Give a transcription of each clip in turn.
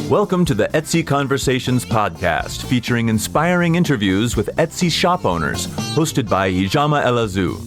Welcome to the Etsy Conversations podcast, featuring inspiring interviews with Etsy shop owners, hosted by Ijama Elazu.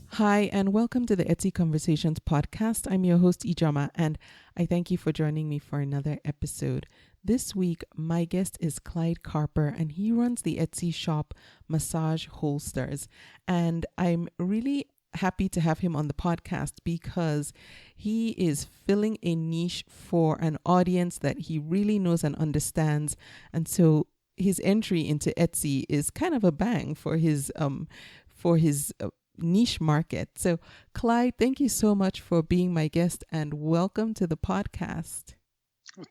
Hi, and welcome to the Etsy Conversations podcast. I'm your host, Ijama, and I thank you for joining me for another episode. This week, my guest is Clyde Carper, and he runs the Etsy shop Massage Holsters. And I'm really happy to have him on the podcast because he is filling a niche for an audience that he really knows and understands. And so his entry into Etsy is kind of a bang for his niche market. So Clyde, thank you so much for being my guest and welcome to the podcast.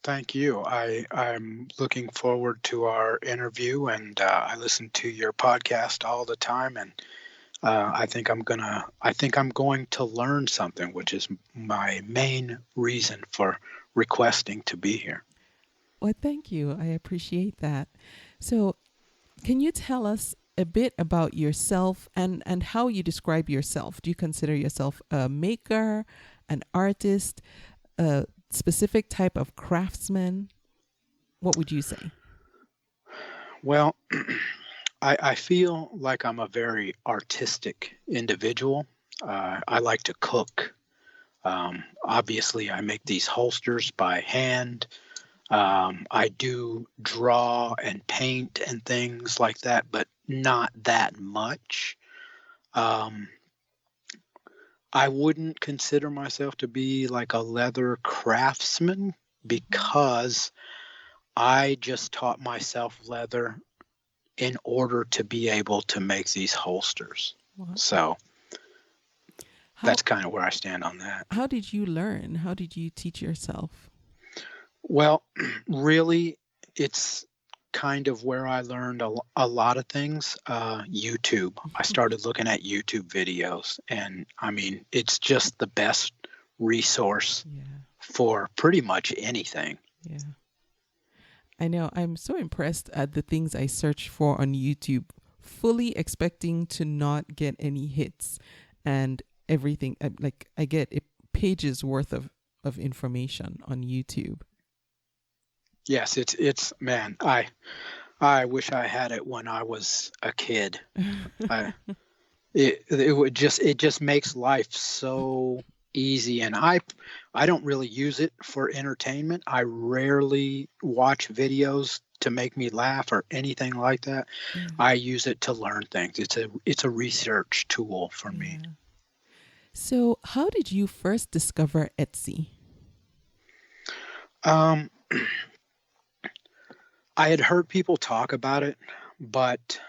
Thank you. I'm looking forward to our interview, and I listen to your podcast all the time, and I think I'm going to learn something, which is my main reason for requesting to be here. Well, thank you. I appreciate that. So, can you tell us a bit about yourself and how you describe yourself? Do you consider yourself a maker, an artist, a specific type of craftsman? What would you say? Well, I feel like I'm a very artistic individual. I like to cook. Obviously, I make these holsters by hand. I do draw and paint and things like that, but not that much. I wouldn't consider myself to be like a leather craftsman because I just taught myself leather in order to be able to make these holsters. Wow. So that's kind of where I stand on that. How did you learn? How did you teach yourself? Well, really, it's kind of where I learned a lot of things. YouTube. I started looking at YouTube videos, and I mean, it's just the best resource for pretty much anything. Yeah. I know. I'm so impressed at the things I search for on YouTube, fully expecting to not get any hits and everything. I get a page's worth of information on YouTube. Yes, it's man, I wish I had it when I was a kid. It just makes life so easy, and I don't really use it for entertainment. I rarely watch videos to make me laugh or anything like that. I use it to learn things. It's a research tool for me. So how did you first discover Etsy? I had heard people talk about it, but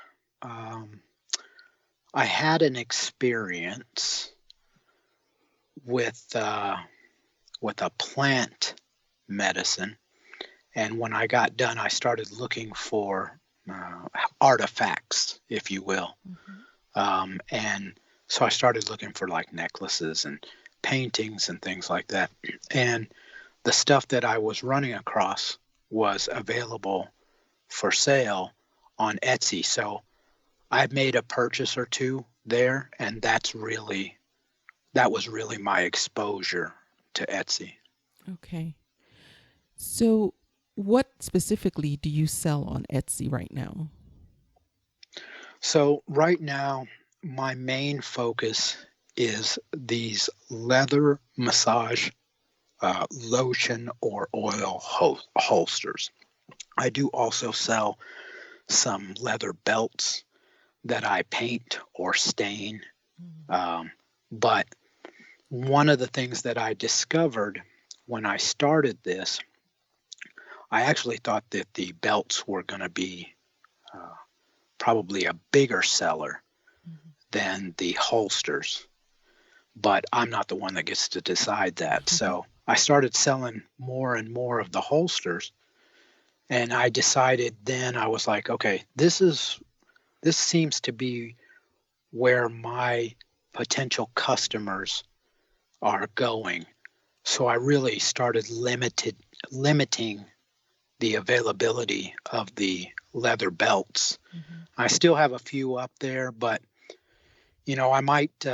I had an experience with a plant medicine, and when I got done, I started looking for artifacts, if you will, and so I started looking for like necklaces and paintings and things like that, and the stuff that I was running across was available for sale on Etsy. So I made a purchase or two there, and that was really my exposure to Etsy. Okay. So what specifically do you sell on Etsy right now? So right now, my main focus is these leather massage lotion or oil holsters. I do also sell some leather belts that I paint or stain. But one of the things that I discovered when I started this, I actually thought that the belts were going to be probably a bigger seller than the holsters. But I'm not the one that gets to decide that. So I started selling more and more of the holsters. And I decided then, I was like, okay, this seems to be where my potential customers are going. So I really started limiting the availability of the leather belts. I still have a few up there, but I might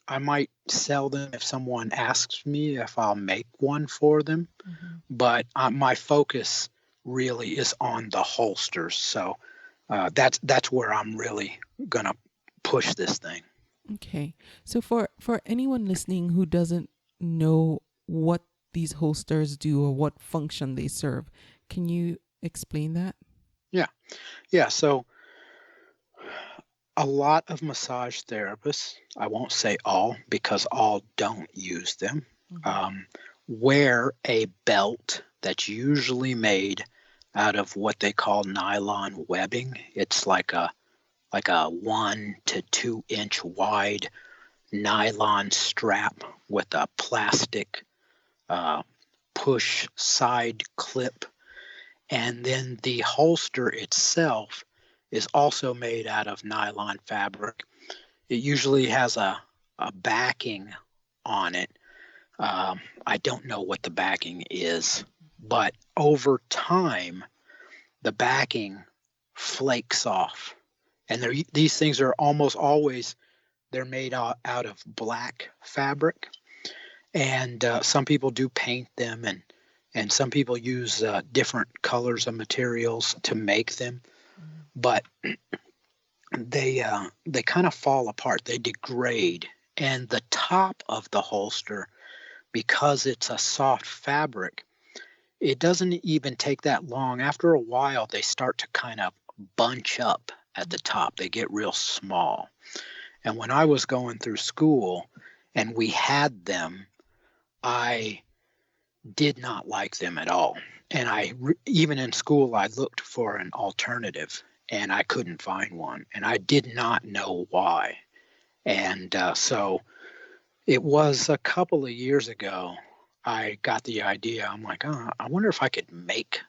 I might sell them if someone asks me if I'll make one for them, but my focus really is on the holsters. So that's where I'm really gonna push this thing. Okay. So for anyone listening who doesn't know what these holsters do or what function they serve, can you explain that? Yeah. So a lot of massage therapists, I won't say all because all don't use them, wear a belt that's usually made out of what they call nylon webbing. It's like a 1 to 2 inch wide nylon strap with a plastic push side clip. And then the holster itself is also made out of nylon fabric. It usually has a backing on it. I don't know what the backing is, but over time, the backing flakes off. And these things are almost always, they're made out of black fabric. And some people do paint them, and some people use different colors of materials to make them. But they kind of fall apart. They degrade. And the top of the holster, because it's a soft fabric, it doesn't even take that long. After a while, they start to kind of bunch up at the top. They get real small. And when I was going through school and we had them, I did not like them at all. And even in school, I looked for an alternative and I couldn't find one. And I did not know why. And so it was a couple of years ago, I got the idea. I'm like, oh, I wonder if I could make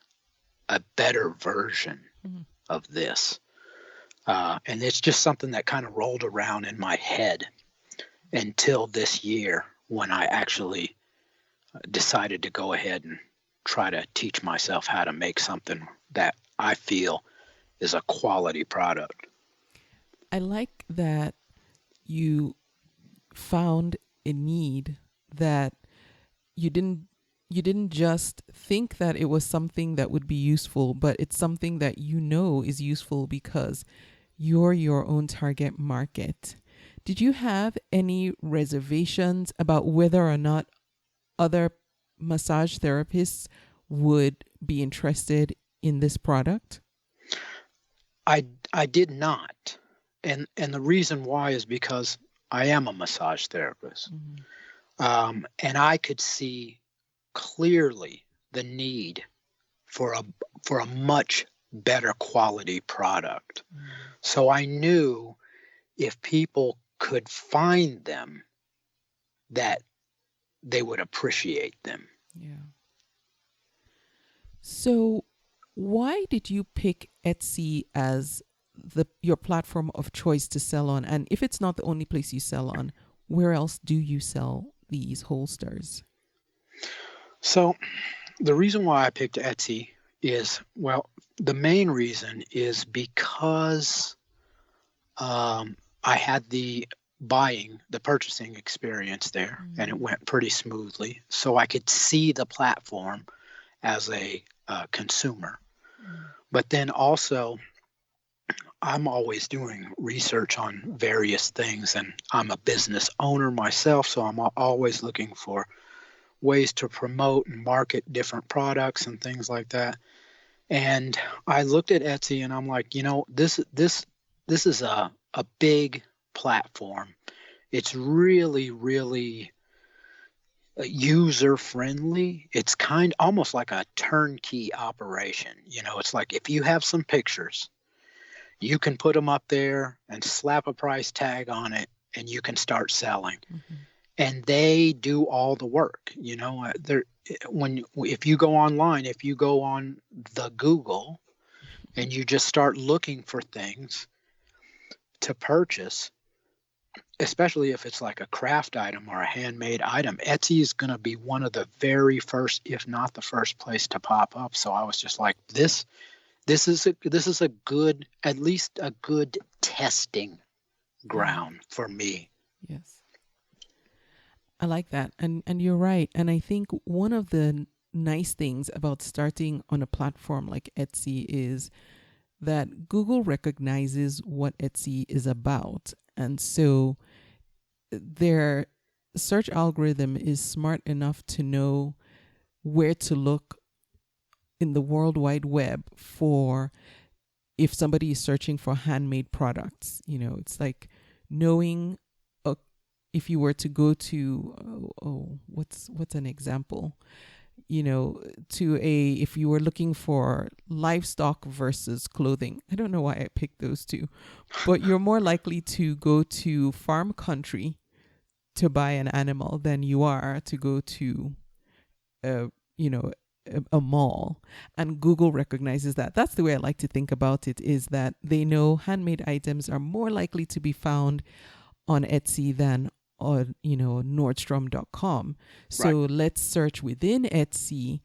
a better version of this. And it's just something that kind of rolled around in my head until this year when I actually decided to go ahead and try to teach myself how to make something that I feel is a quality product. I like that you found a need that you didn't just think that it was something that would be useful, but it's something that you know is useful because you're your own target market. Did you have any reservations about whether or not other massage therapists would be interested in this product? I did not. And the reason why is because I am a massage therapist. And I could see clearly the need for a much better quality product. So I knew if people could find them, that they would appreciate them. Yeah. So why did you pick Etsy as your platform of choice to sell on? And if it's not the only place you sell on, where else do you sell these holsters? So the reason why I picked Etsy is, well, the main reason is because I had the purchasing experience there, and it went pretty smoothly. So I could see the platform as a consumer. But then also, I'm always doing research on various things, and I'm a business owner myself, so I'm always looking for ways to promote and market different products and things like that. And I looked at Etsy and I'm like, this is a big platform. It's really, really user friendly. It's almost like a turnkey operation. It's like if you have some pictures, you can put them up there and slap a price tag on it and you can start selling. And they do all the work. If you go online, if you go on the Google and you just start looking for things to purchase, especially if it's like a craft item or a handmade item, Etsy is going to be one of the very first, if not the first place to pop up. So I was just like, this is a good, at least a good testing ground for me. Yes. I like that. And you're right. And I think one of the nice things about starting on a platform like Etsy is that Google recognizes what Etsy is about. And so their search algorithm is smart enough to know where to look in the World Wide Web for if somebody is searching for handmade products. It's like knowing if you were to go to what's an example, if you were looking for livestock versus clothing. I don't know why I picked those two, but you're more likely to go to farm country to buy an animal than you are to go to a mall. And Google recognizes that. That's the way I like to think about it, is that they know handmade items are more likely to be found on Etsy than on Nordstrom.com. So let's search within Etsy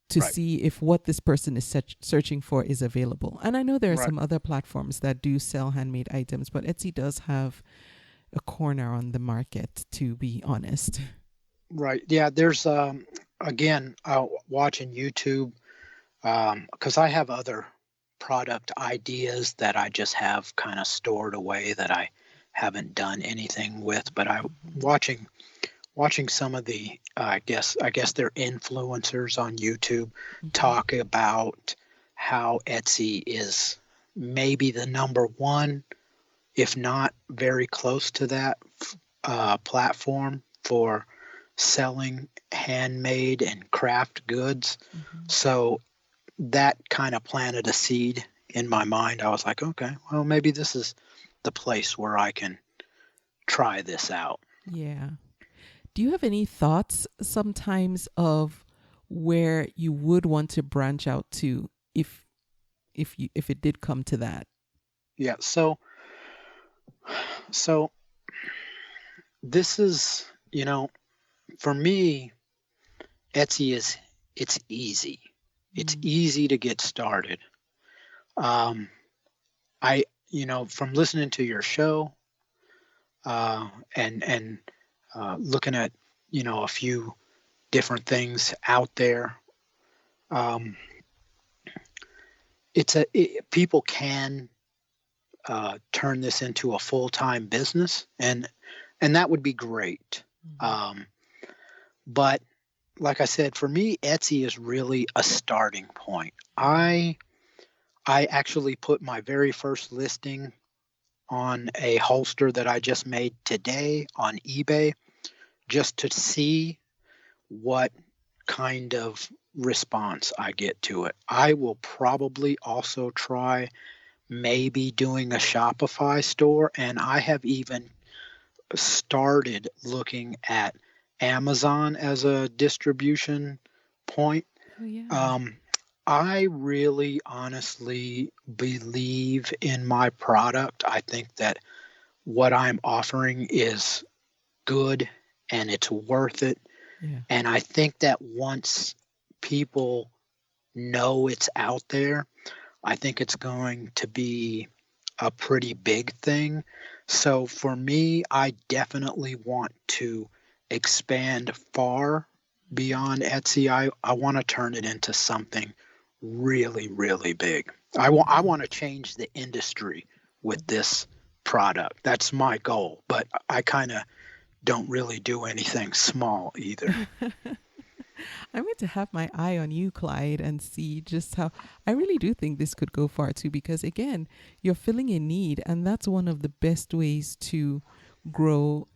to see if what this person is searching for is available. And I know there are some other platforms that do sell handmade items, but Etsy does have a corner on the market, to be honest. Right. Yeah. There's again, watching YouTube, because I have other product ideas that I just have kind of stored away that I haven't done anything with. But I'm watching some of the I guess they're influencers on YouTube talk about how Etsy is maybe the number one, if not very close to that, platform for selling handmade and craft goods. So that kind of planted a seed in my mind. I was like, okay, well, maybe this is the place where I can try this out. Yeah. Do you have any thoughts sometimes of where you would want to branch out to if it did come to that? Yeah. So this is, for me, Etsy it's easy. It's easy to get started. From listening to your show, and looking at, a few different things out there, people can turn this into a full-time business, and that would be great. But like I said, for me, Etsy is really a starting point. I actually put my very first listing on a holster that I just made today on eBay, just to see what kind of response I get to it. I will probably also try maybe doing a Shopify store, and I have even started looking at Amazon as a distribution point. Oh, yeah. I really honestly believe in my product. I think that what I'm offering is good and it's worth it. Yeah. And I think that once people know it's out there, I think it's going to be a pretty big thing. So for me, I definitely want to expand far beyond Etsy. I want to turn it into something really, really big. I want to change the industry with this product. That's my goal, but I kind of don't really do anything small either. I'm going to have my eye on you, Clyde, and see just how I really do think this could go far too, because again, you're filling a need, and that's one of the best ways to grow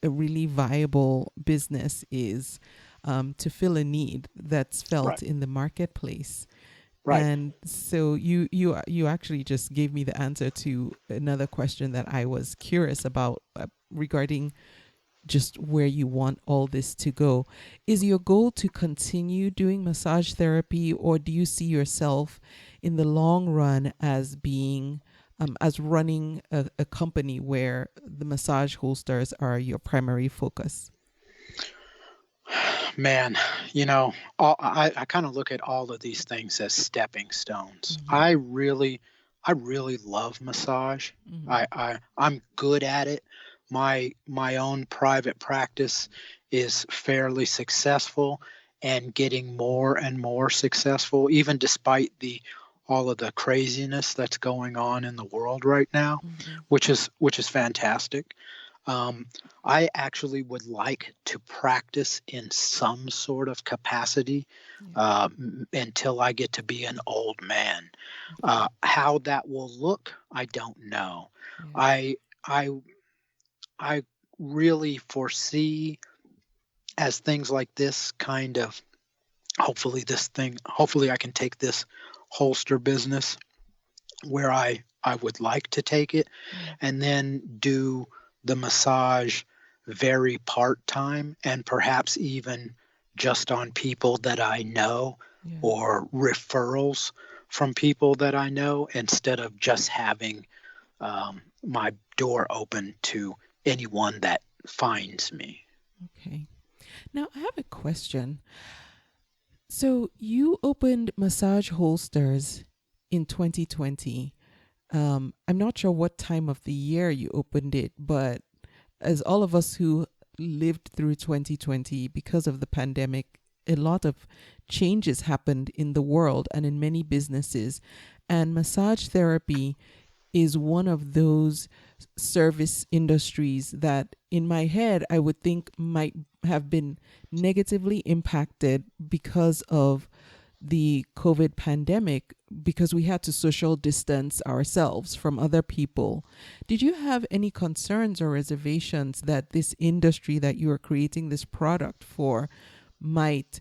a really viable business is to fill a need that's felt in the marketplace. Right. And so you actually just gave me the answer to another question that I was curious about regarding just where you want all this to go. Is your goal to continue doing massage therapy, or do you see yourself in the long run as being as running a company where the massage holsters are your primary focus? Man, I kind of look at all of these things as stepping stones. I really love massage. I'm good at it. my own private practice is fairly successful and getting more and more successful, even despite the all of the craziness that's going on in the world right now, Mm-hmm. which is fantastic. Um, I actually would like to practice in some sort of capacity Yeah. until I get to be an old man. Okay. How that will look, I don't know. Yeah. I I I really foresee as things like this kind of hopefully I can take this holster business where I would like to take it Yeah. and then do the massage very part time and perhaps even just on people that I know Yeah. or referrals from people that I know instead of just having my door open to anyone that finds me. Okay. Now I have a question. So you opened Massage Holsters in 2020. I'm not sure what time of the year you opened it, but as all of us who lived through 2020 because of the pandemic, a lot of changes happened in the world and in many businesses. And massage therapy is one of those service industries that, in my head, I would think might have been negatively impacted because of the COVID pandemic, because we had to social distance ourselves from other people. Did you have any concerns or reservations that this industry that you are creating this product for might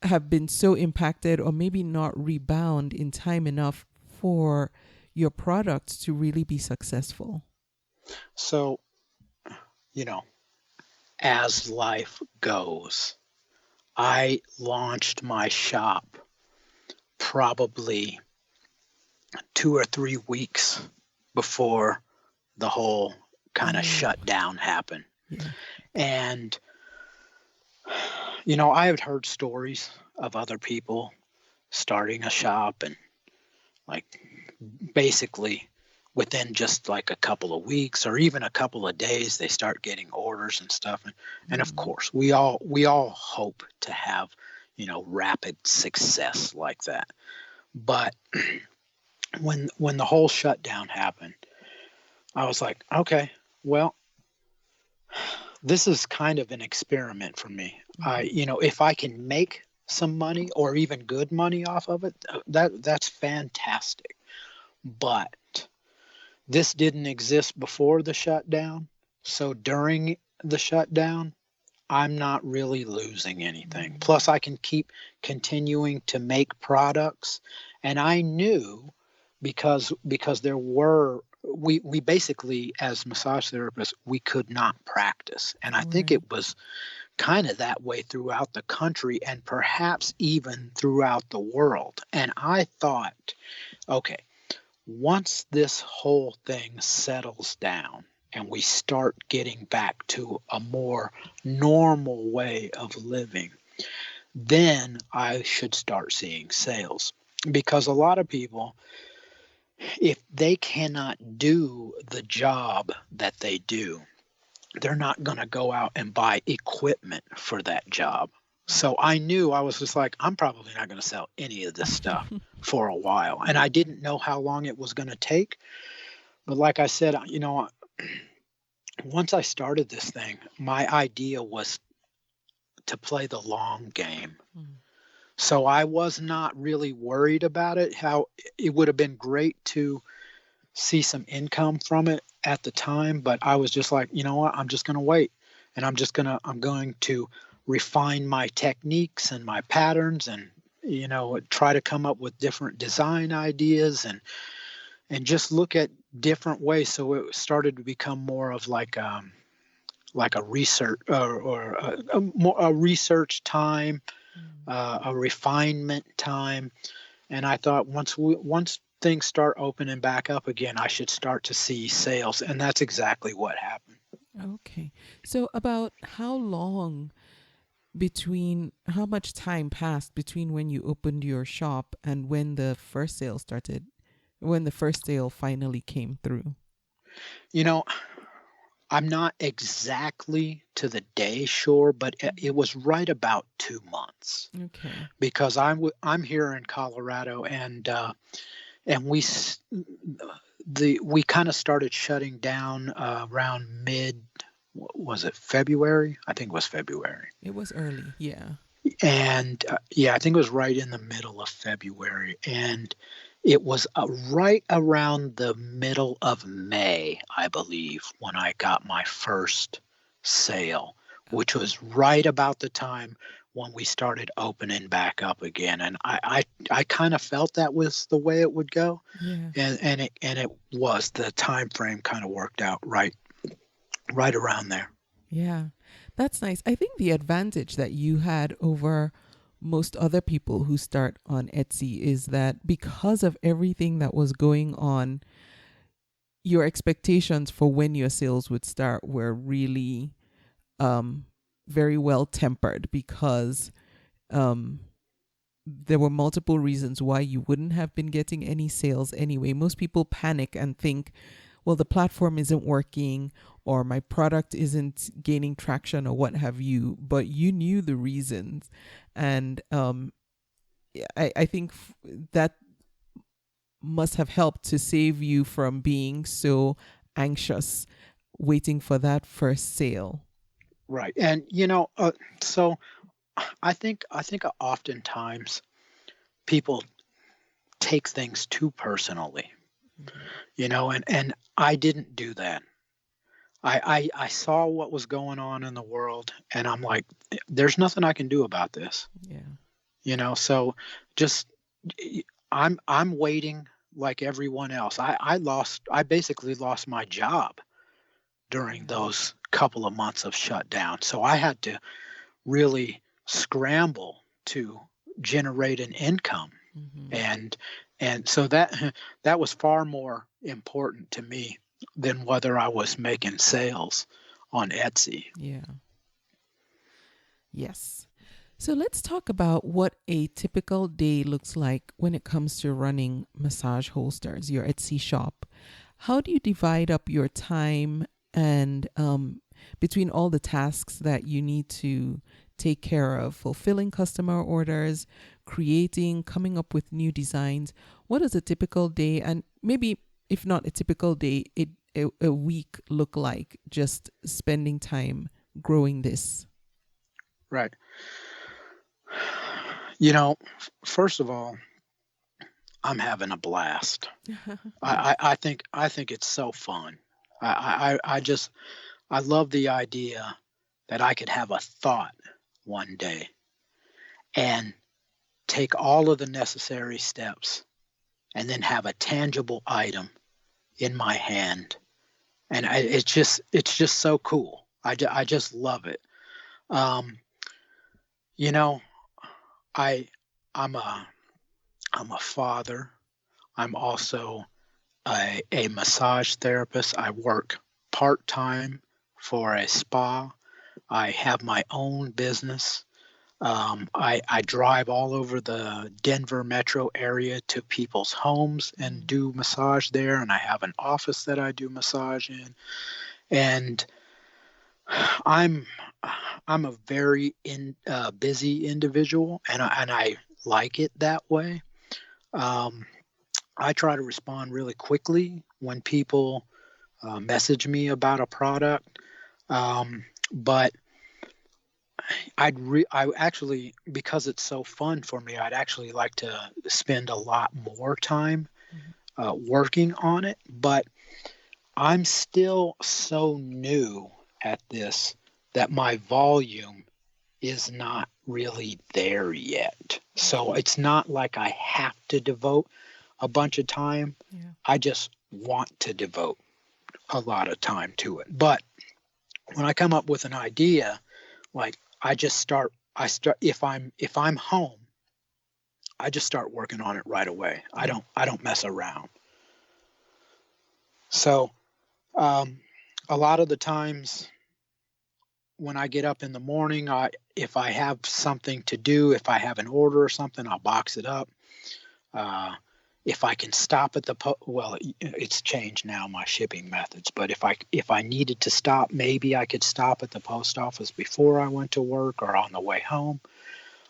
have been so impacted or maybe not rebound in time enough for your product to really be successful? So, you know, as life goes, I launched my shop probably 2 or 3 weeks before the whole kind of Oh, shutdown happened. yeah. And, I had heard stories of other people starting a shop and like basically within just like a couple of weeks or even a couple of days they start getting orders and stuff and of Mm, course we all hope to have rapid success like that, but when the whole shutdown happened, I was like, okay, well, this is kind of an experiment for me. mhm. If I can make some money or even good money off of it, that's fantastic. But this didn't exist before the shutdown. So during the shutdown, I'm not really losing anything. Mm, Plus, I can keep continuing to make products. And I knew because there were we basically as massage therapists we could not practice. And I think right. it was kind of that way throughout the country and perhaps even throughout the world. And I thought, okay, once this whole thing settles down and we start getting back to a more normal way of living, then I should start seeing sales. Because a lot of people, if they cannot do the job that they do, they're not going to go out and buy equipment for that job. So I knew I was just like, I'm probably not going to sell any of this stuff for a while. And I didn't know how long it was going to take. But like I said, once I started this thing, my idea was to play the long game. Mm, So I was not really worried about it. How it would have been great to see some income from it at the time, but I was just like, you know what, I'm just going to wait. And I'm going to refine my techniques and my patterns and, try to come up with different design ideas and just look at different ways. So it started to become more of like a research or a research time, mm. a refinement time. And I thought once things start opening back up again, I should start to see sales, and that's exactly what happened. Okay. So about how much time passed between when you opened your shop and when the first sale finally came through? You know, I'm not exactly to the day sure, but it was right about 2 months Okay. because I'm here in Colorado, and we kind of started shutting down around mid, was it February? I think it was February. It was early. Yeah. And yeah, I think it was right in the middle of February. And it was right around the middle of May, I believe, when I got my first sale, which Okay. was right about the time when we started opening back up again. And I kind of felt that was the way it would go. Yeah. And it was, the time frame kind of worked out right around there. Yeah. That's nice. I think the advantage that you had over most other people who start on Etsy is that because of everything that was going on, your expectations for when your sales would start were really very well tempered, because um, there were multiple reasons why you wouldn't have been getting any sales anyway. Most people panic and think, well, the platform isn't working, or my product isn't gaining traction, or what have you. But you knew the reasons. And I think that must have helped to save you from being so anxious waiting for that first sale. Right. And so I think oftentimes people take things too personally, and I didn't do that. I saw what was going on in the world, and I'm like, there's nothing I can do about this. Yeah. So just I'm waiting like everyone else. I basically lost my job during Yeah. those couple of months of shutdown. So I had to really scramble to generate an income. Mm-hmm. And so that was far more important to me than whether I was making sales on Etsy. Yeah. Yes. So let's talk about what a typical day looks like when it comes to running Massage Holsters, your Etsy shop. How do you divide up your time and between all the tasks that you need to take care of, fulfilling customer orders, creating, coming up with new designs? What does a typical day, and maybe if not a typical day, a week look like, just spending time growing this? Right. First of all, I'm having a blast. I think it's so fun. I love the idea that I could have a thought one day and take all of the necessary steps and then have a tangible item in my hand. And it's just so cool. I just love it. Um, you know, I I'm a father. I'm also a massage therapist. I work part time for a spa. I have my own business. I drive all over the Denver metro area to people's homes and do massage there, and I have an office that I do massage in. And I'm I'm a very busy individual, and I like it that way. Um, I try to respond really quickly when people message me about a product. But I actually, because it's so fun for me, I'd actually like to spend a lot more time working on it. But I'm still so new at this that my volume is not really there yet. So it's not like I have to devote a bunch of time. Yeah. I just want to devote a lot of time to it. But when I come up with an idea, like if I'm home, I just start working on it right away. I don't mess around. So a lot of the times when I get up in the morning, if I have something to do, if I have an order or something, I'll box it up. Uh, if I can stop at the it's changed now, my shipping methods, but if I needed to stop, maybe I could stop at the post office before I went to work or on the way home.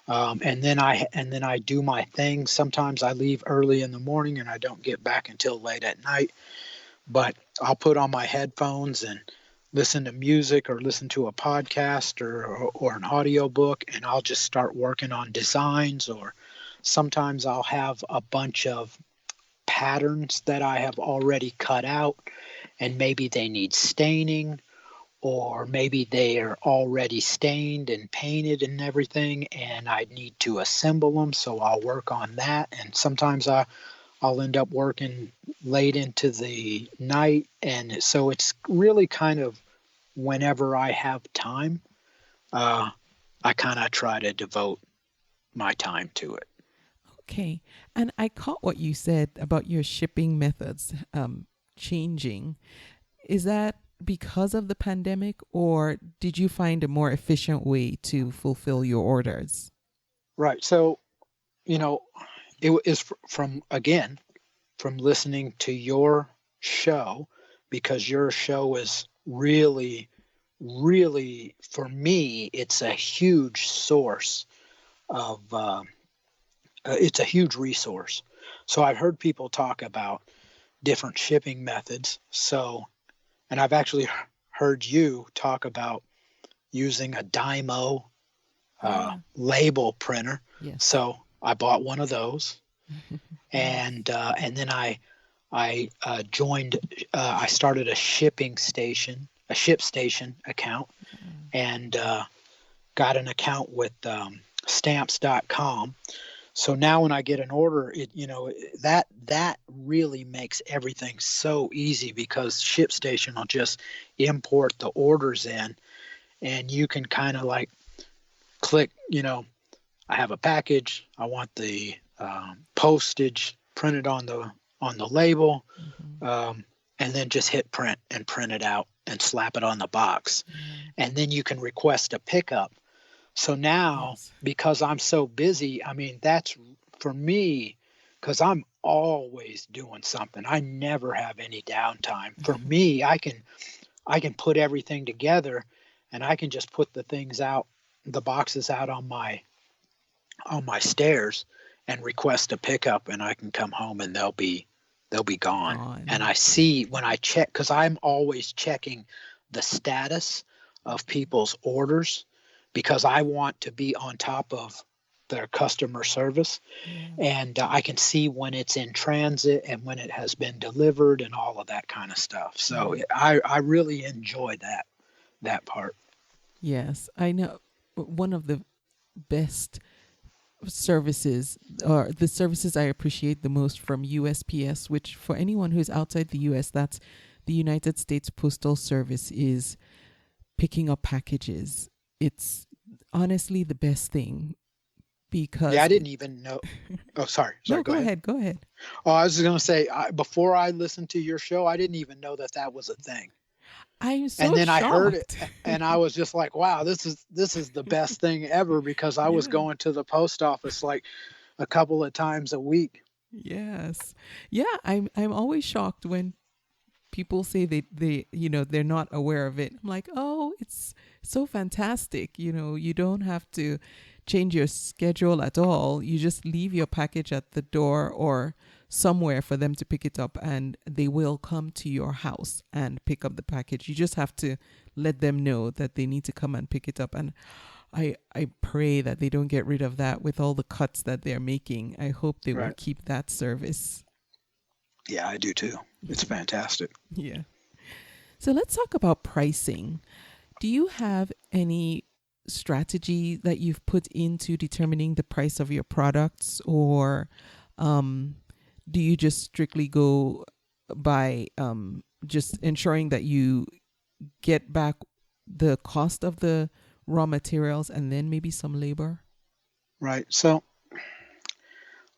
And then I do my thing. Sometimes I leave early in the morning and I don't get back until late at night, but I'll put on my headphones and listen to music or listen to a podcast or an audio book, and I'll just start working on designs. Or sometimes I'll have a bunch of patterns that I have already cut out, and maybe they need staining, or maybe they are already stained and painted and everything, and I need to assemble them, so I'll work on that. And sometimes I'll end up working late into the night, and so it's really kind of whenever I have time, I kind of try to devote my time to it. Okay. And I caught what you said about your shipping methods changing. Is that because of the pandemic, or did you find a more efficient way to fulfill your orders? Right. So, it is from listening to your show, because your show is really, really, for me, it's a huge source of, it's a huge resource. So I've heard people talk about different shipping methods. And I've actually heard you talk about using a Dymo label printer. Yes. So I bought one of those, and then I joined. I started a ShipStation account, and got an account with Stamps.com. So now when I get an order, that really makes everything so easy, because ShipStation will just import the orders in, and you can kind of like click, I have a package, I want the postage printed on the label, and then just hit print and print it out and slap it on the box. And then you can request a pickup. So now, because I'm so busy, that's for me, because I'm always doing something. I never have any downtime. For me, I can put everything together, and I can just put the boxes out on my stairs and request a pickup, and I can come home and they'll be gone. And I see when I check, because I'm always checking the status of people's orders, because I want to be on top of their customer service. And I can see when it's in transit and when it has been delivered and all of that kind of stuff. So I really enjoy that part. Yes, I know. One of the best services, or the services I appreciate the most from USPS, which for anyone who's outside the US, that's the United States Postal Service, is picking up packages. It's honestly the best thing, because I didn't even know. Oh, sorry. No, go ahead. Go ahead. Oh, I was just going to say, before I listened to your show, I didn't even know that was a thing. I'm so And then shocked. I heard it, and I was just like, wow, this is the best thing ever, because I was going to the post office like a couple of times a week. Yes. Yeah, I'm always shocked when people say they they're not aware of it. I'm like, oh, it's so fantastic. You don't have to change your schedule at all. You just leave your package at the door or somewhere for them to pick it up, and they will come to your house and pick up the package. You just have to let them know that they need to come and pick it up. And I pray that they don't get rid of that with all the cuts that they're making. I hope they will keep that service. Yeah, I do too. It's fantastic. Yeah. So let's talk about pricing. Do you have any strategy that you've put into determining the price of your products, or do you just strictly go by just ensuring that you get back the cost of the raw materials and then maybe some labor? Right. So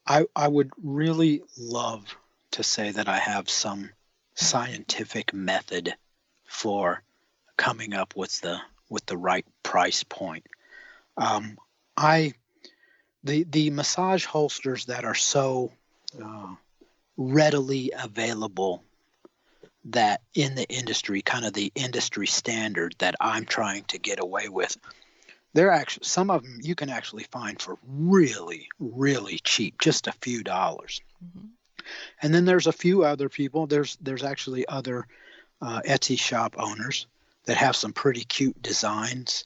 I would really love to say that I have some scientific method for coming up with the right price point. The massage holsters that are so readily available that in the industry, kind of the industry standard that I'm trying to get away with. They're actually, some of them you can actually find for really, really cheap, just a few dollars. Mm-hmm. And then there's a few other people. There's actually other Etsy shop owners that have some pretty cute designs.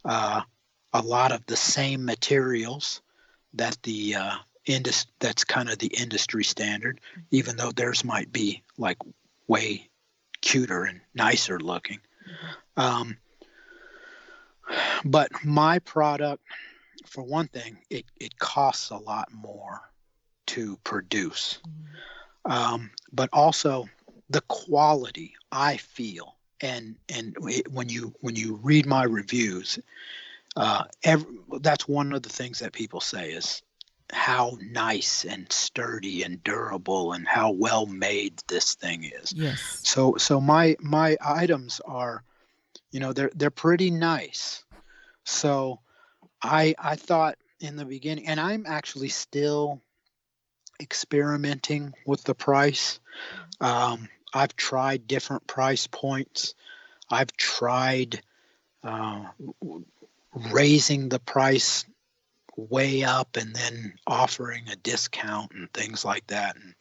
A lot of the same materials that that's kind of the industry standard, even though theirs might be like way cuter and nicer looking. But my product, for one thing, it costs a lot more to produce. But also the quality, I feel, and when you read my reviews, that's one of the things that people say is how nice and sturdy and durable and how well made this thing is. Yes. So my items are, they're pretty nice. So I thought in the beginning, and I'm actually still experimenting with the price. I've tried different price points. I've tried raising the price way up and then offering a discount and things like that. And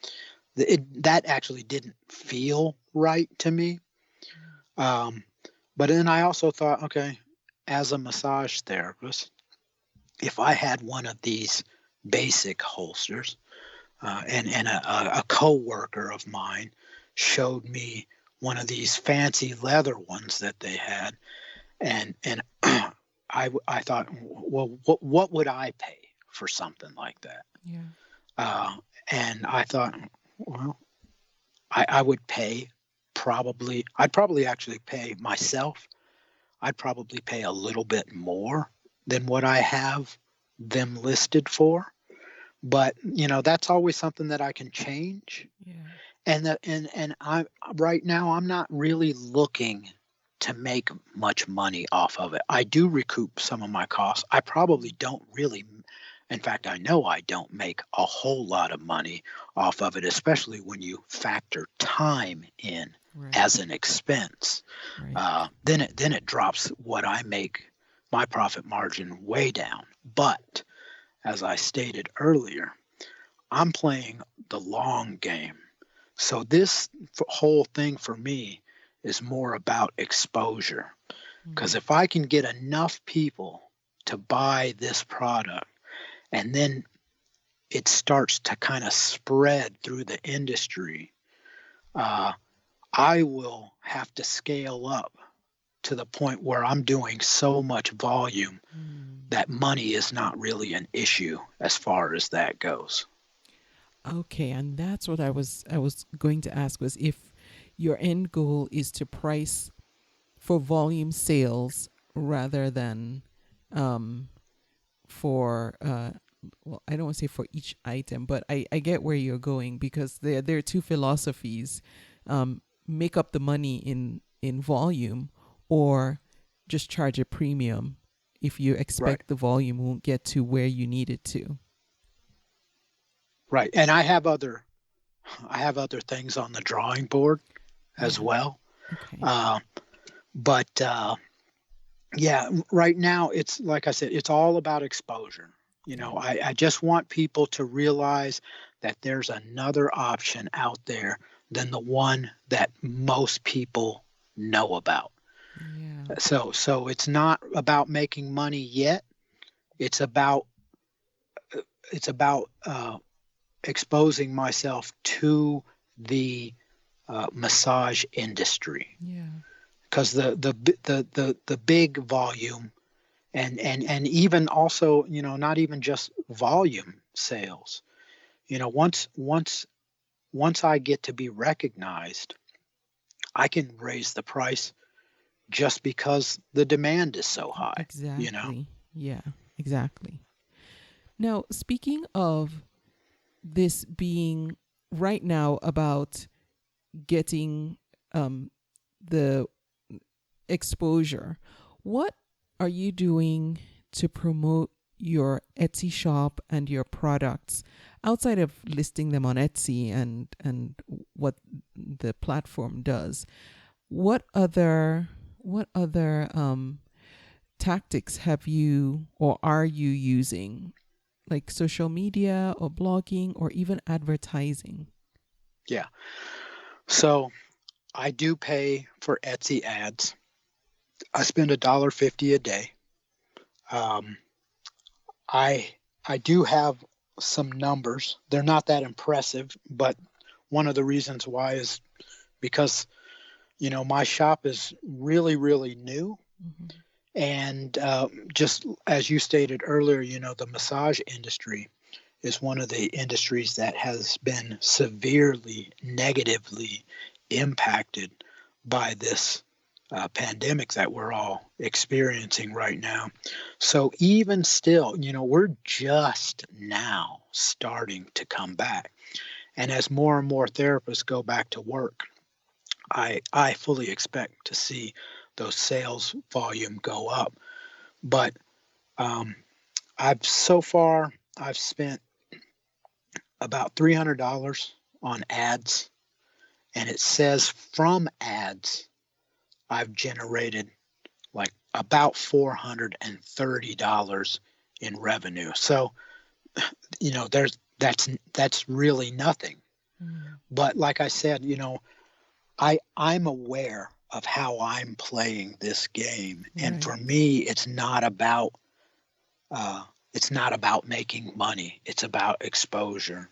that actually didn't feel right to me. But then I also thought, okay, as a massage therapist, if I had one of these basic holsters, and a coworker of mine showed me one of these fancy leather ones that they had, and I thought, well, what would I pay for something like that? Yeah. And I thought, well, I would pay I'd probably actually pay myself. I'd probably pay a little bit more than what I have them listed for. But, that's always something that I can change. Yeah. And I right now I'm not really looking to make much money off of it. I do recoup some of my costs. I probably don't really, in fact, I know I don't make a whole lot of money off of it, especially when you factor time in as an expense. Right. Then it drops what I make, my profit margin, way down. But as I stated earlier, I'm playing the long game. So this whole thing for me is more about exposure. Because if I can get enough people to buy this product and then it starts to kind of spread through the industry, I will have to scale up to the point where I'm doing so much volume that money is not really an issue as far as that goes. Okay, and that's what I was going to ask, was if your end goal is to price for volume sales rather than for well, I don't want to say for each item, but I get where you're going, because there are two philosophies: make up the money in volume, or just charge a premium if you expect the volume won't get to where you need it to. Right. And I have other things on the drawing board as well. Okay. But yeah, right now it's like I said, it's all about exposure. I just want people to realize that there's another option out there than the one that most people know about. Yeah. So it's not about making money yet. It's about exposing myself to the massage industry. Yeah. Because the big volume and even also, not even just volume sales. Once I get to be recognized, I can raise the price just because the demand is so high. Exactly. Yeah, exactly. Now, speaking of this being right now about getting the exposure, what are you doing to promote your Etsy shop and your products, outside of listing them on Etsy and what the platform does, what other tactics have you or are you using, like social media or blogging or even advertising? Yeah. So I do pay for Etsy ads. I spend $1.50 a day. Um, I do have some numbers. They're not that impressive, but one of the reasons why is because, my shop is really, really new. Mm-hmm. And just as you stated earlier, the massage industry is one of the industries that has been severely negatively impacted by this pandemic that we're all experiencing right now. So even still, we're just now starting to come back. And as more and more therapists go back to work, I fully expect to see those sales volume go up. But um, I've spent about $300 on ads, and it says from ads I've generated like about $430 in revenue. So that's really nothing. Mm. But like I said, I'm aware of how I'm playing this game, and Right. for me, it's not about making money. It's about exposure.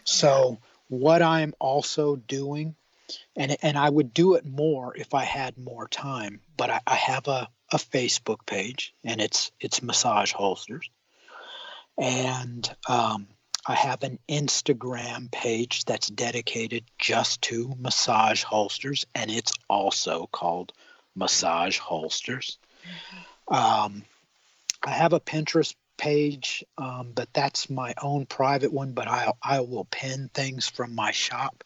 So what I'm also doing, and I would do it more if I had more time, but I have a Facebook page, and it's Massage Holsters, and I have an Instagram page that's dedicated just to massage holsters, and it's also called Massage Holsters. Um, I have a Pinterest page, but that's my own private one. But I will pin things from my shop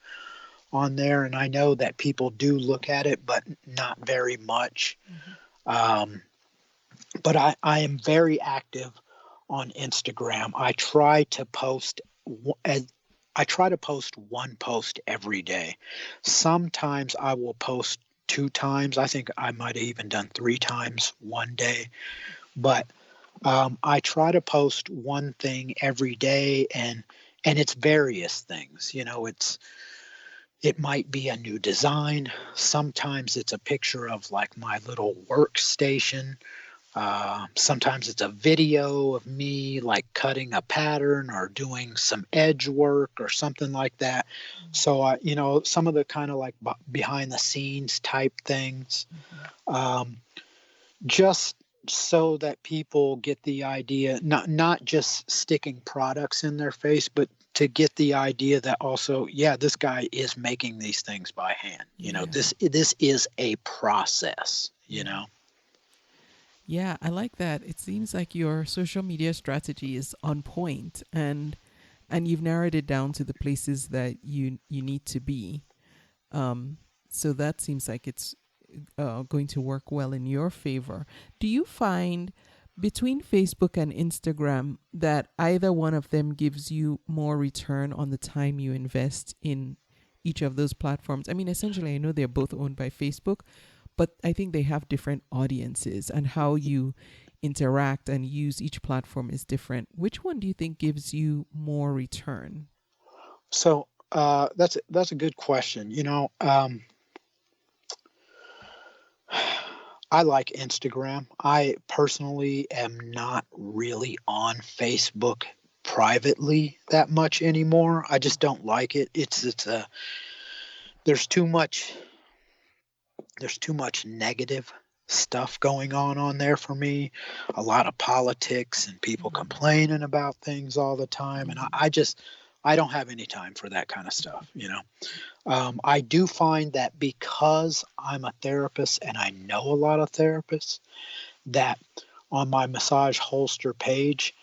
on there, and I know that people do look at it, but not very much. Um, but I am very active on Instagram. I try to post one post every day. Sometimes I will post 2 times. I think I might have even done 3 times one day. But I try to post one thing every day, and it's various things. It might be a new design. Sometimes it's a picture of like my little workstation. Sometimes it's a video of me like cutting a pattern or doing some edge work or something like that. So, some of the kind of like behind the scenes type things, just so that people get the idea, not just sticking products in their face, but to get the idea that also, yeah, this guy is making these things by hand. Yeah. This is a process. Yeah, I like that. It seems like your social media strategy is on point, and you've narrowed it down to the places that you need to be. So that seems like it's going to work well in your favor. Do you find between Facebook and Instagram that either one of them gives you more return on the time you invest in each of those platforms? I mean, essentially, I know they're both owned by Facebook, but I think they have different audiences, and how you interact and use each platform is different. Which one do you think gives you more return? So that's a good question. I like Instagram. I personally am not really on Facebook privately that much anymore. I just don't like it. There's too much negative stuff going on there for me. A lot of politics and people complaining about things all the time, and I don't have any time for that kind of stuff. I do find that because I'm a therapist and I know a lot of therapists, that on my massage holster page,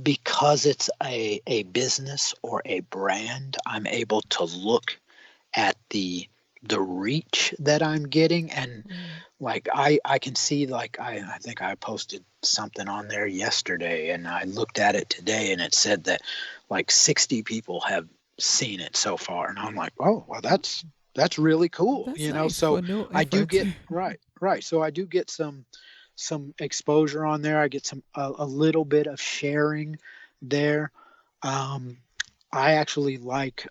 because it's a business or a brand, I'm able to look at the the reach that I'm getting. And like I can see, like I think I posted something on there yesterday, and I looked at it today, and it said that like 60 people have seen it so far, and I'm like, oh well, that's really cool. That's You know, nice so for no I do effort. get right. So I do get some exposure on there. I get a little bit of sharing there. I actually like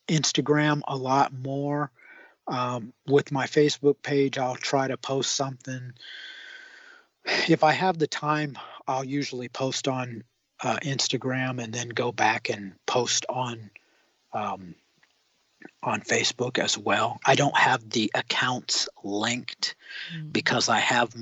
Instagram a lot more. With my Facebook page, I'll try to post something. If I have the time, I'll usually post on Instagram and then go back and post um, on Facebook as well. I don't have the accounts linked because I have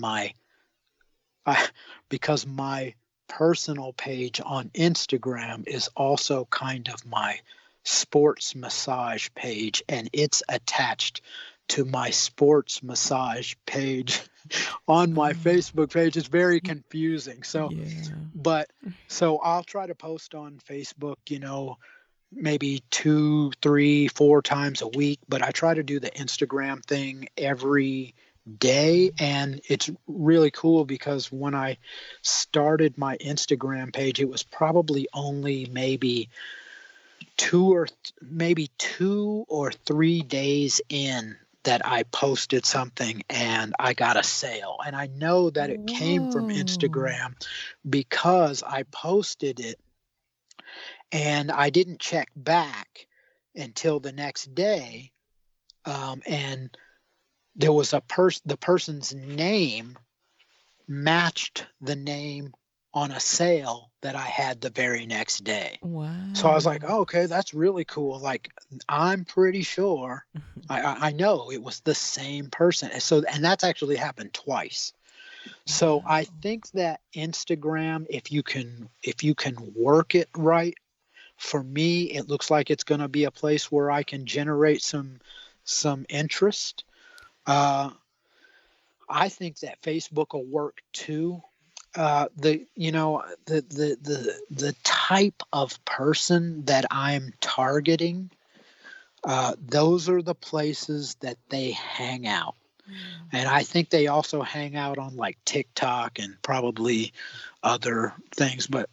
because my personal page on Instagram is also kind of my sports massage page, and it's attached to my sports massage page on my Facebook page. It's very confusing. So, Yeah. so I'll try to post on Facebook, maybe 2, 3, 4 times a week, but I try to do the Instagram thing every day. And it's really cool because when I started my Instagram page, it was probably only maybe 2 or 3 days in that I posted something and I got a sale. And I know that it came from Whoa. Instagram because I posted it and I didn't check back until the next day. And there was the person's name matched the name on a sale that I had the very next day. Wow. So I was like, oh, okay, that's really cool. Like, I'm pretty sure, I know it was the same person. And that's actually happened twice. So Wow. I think that Instagram, if you can work it right, for me, it looks like it's going to be a place where I can generate some interest. I think that Facebook will work too. The type of person that I'm targeting, those are the places that they hang out. And I think they also hang out on like TikTok and probably other things. But,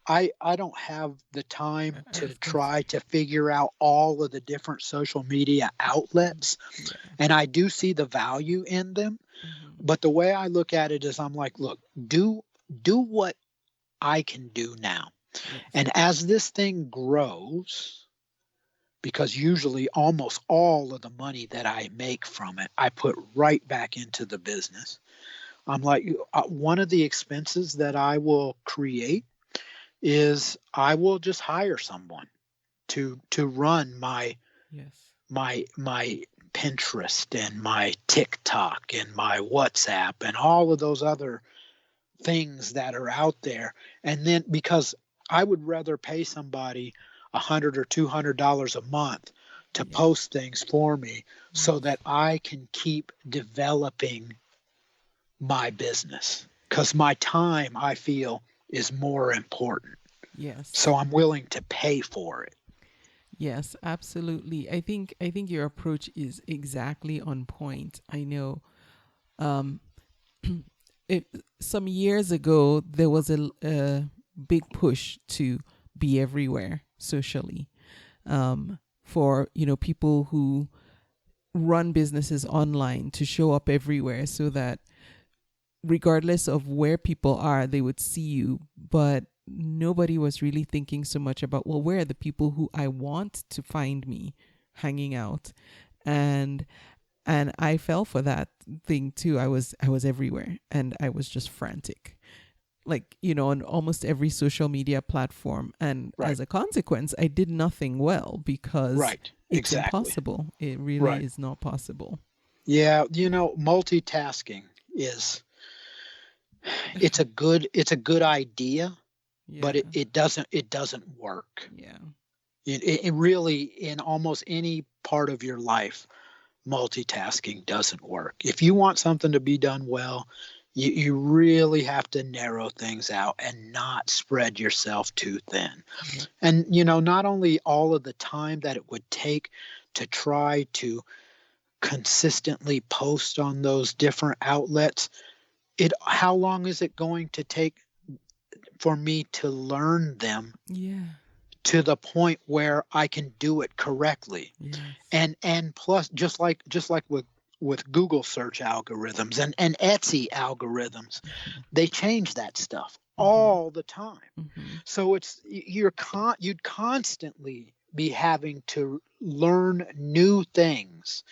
I don't have the time to try to figure out all of the different social media outlets. And I do see the value in them. But the way I look at it is I'm like, look, do what I can do now. And as this thing grows, because usually almost all of the money that I make from it, I put right back into the business. I'm like, one of the expenses that I will create is I will just hire someone to run my Pinterest and my TikTok and my WhatsApp and all of those other things that are out there. And then because I would rather pay somebody $100 or $200 a month to post things for me so that I can keep developing my business, because my time, I feel, is more important. Yes. So I'm willing to pay for it. Yes, absolutely. I think your approach is exactly on point. I know some years ago there was a big push to be everywhere socially, for people who run businesses online to show up everywhere so that regardless of where people are, they would see you. But nobody was really thinking so much about, well, where are the people who I want to find me hanging out? And I fell for that thing too. I was everywhere and I was just frantic, like, on almost every social media platform. And as a consequence, I did nothing well because it's impossible. It really is not possible. Yeah. Multitasking it's a good idea, but it doesn't work. Yeah. It really, in almost any part of your life, multitasking doesn't work. If you want something to be done well, You really have to narrow things out and not spread yourself too thin. Yeah. And, not only all of the time that it would take to try to consistently post on those different outlets, how long is it going to take for me to learn them Yeah. to the point where I can do it correctly? Yes. And plus, just like with Google search algorithms and Etsy algorithms, they change that stuff all the time. Mm-hmm. So you'd constantly be having to learn new things.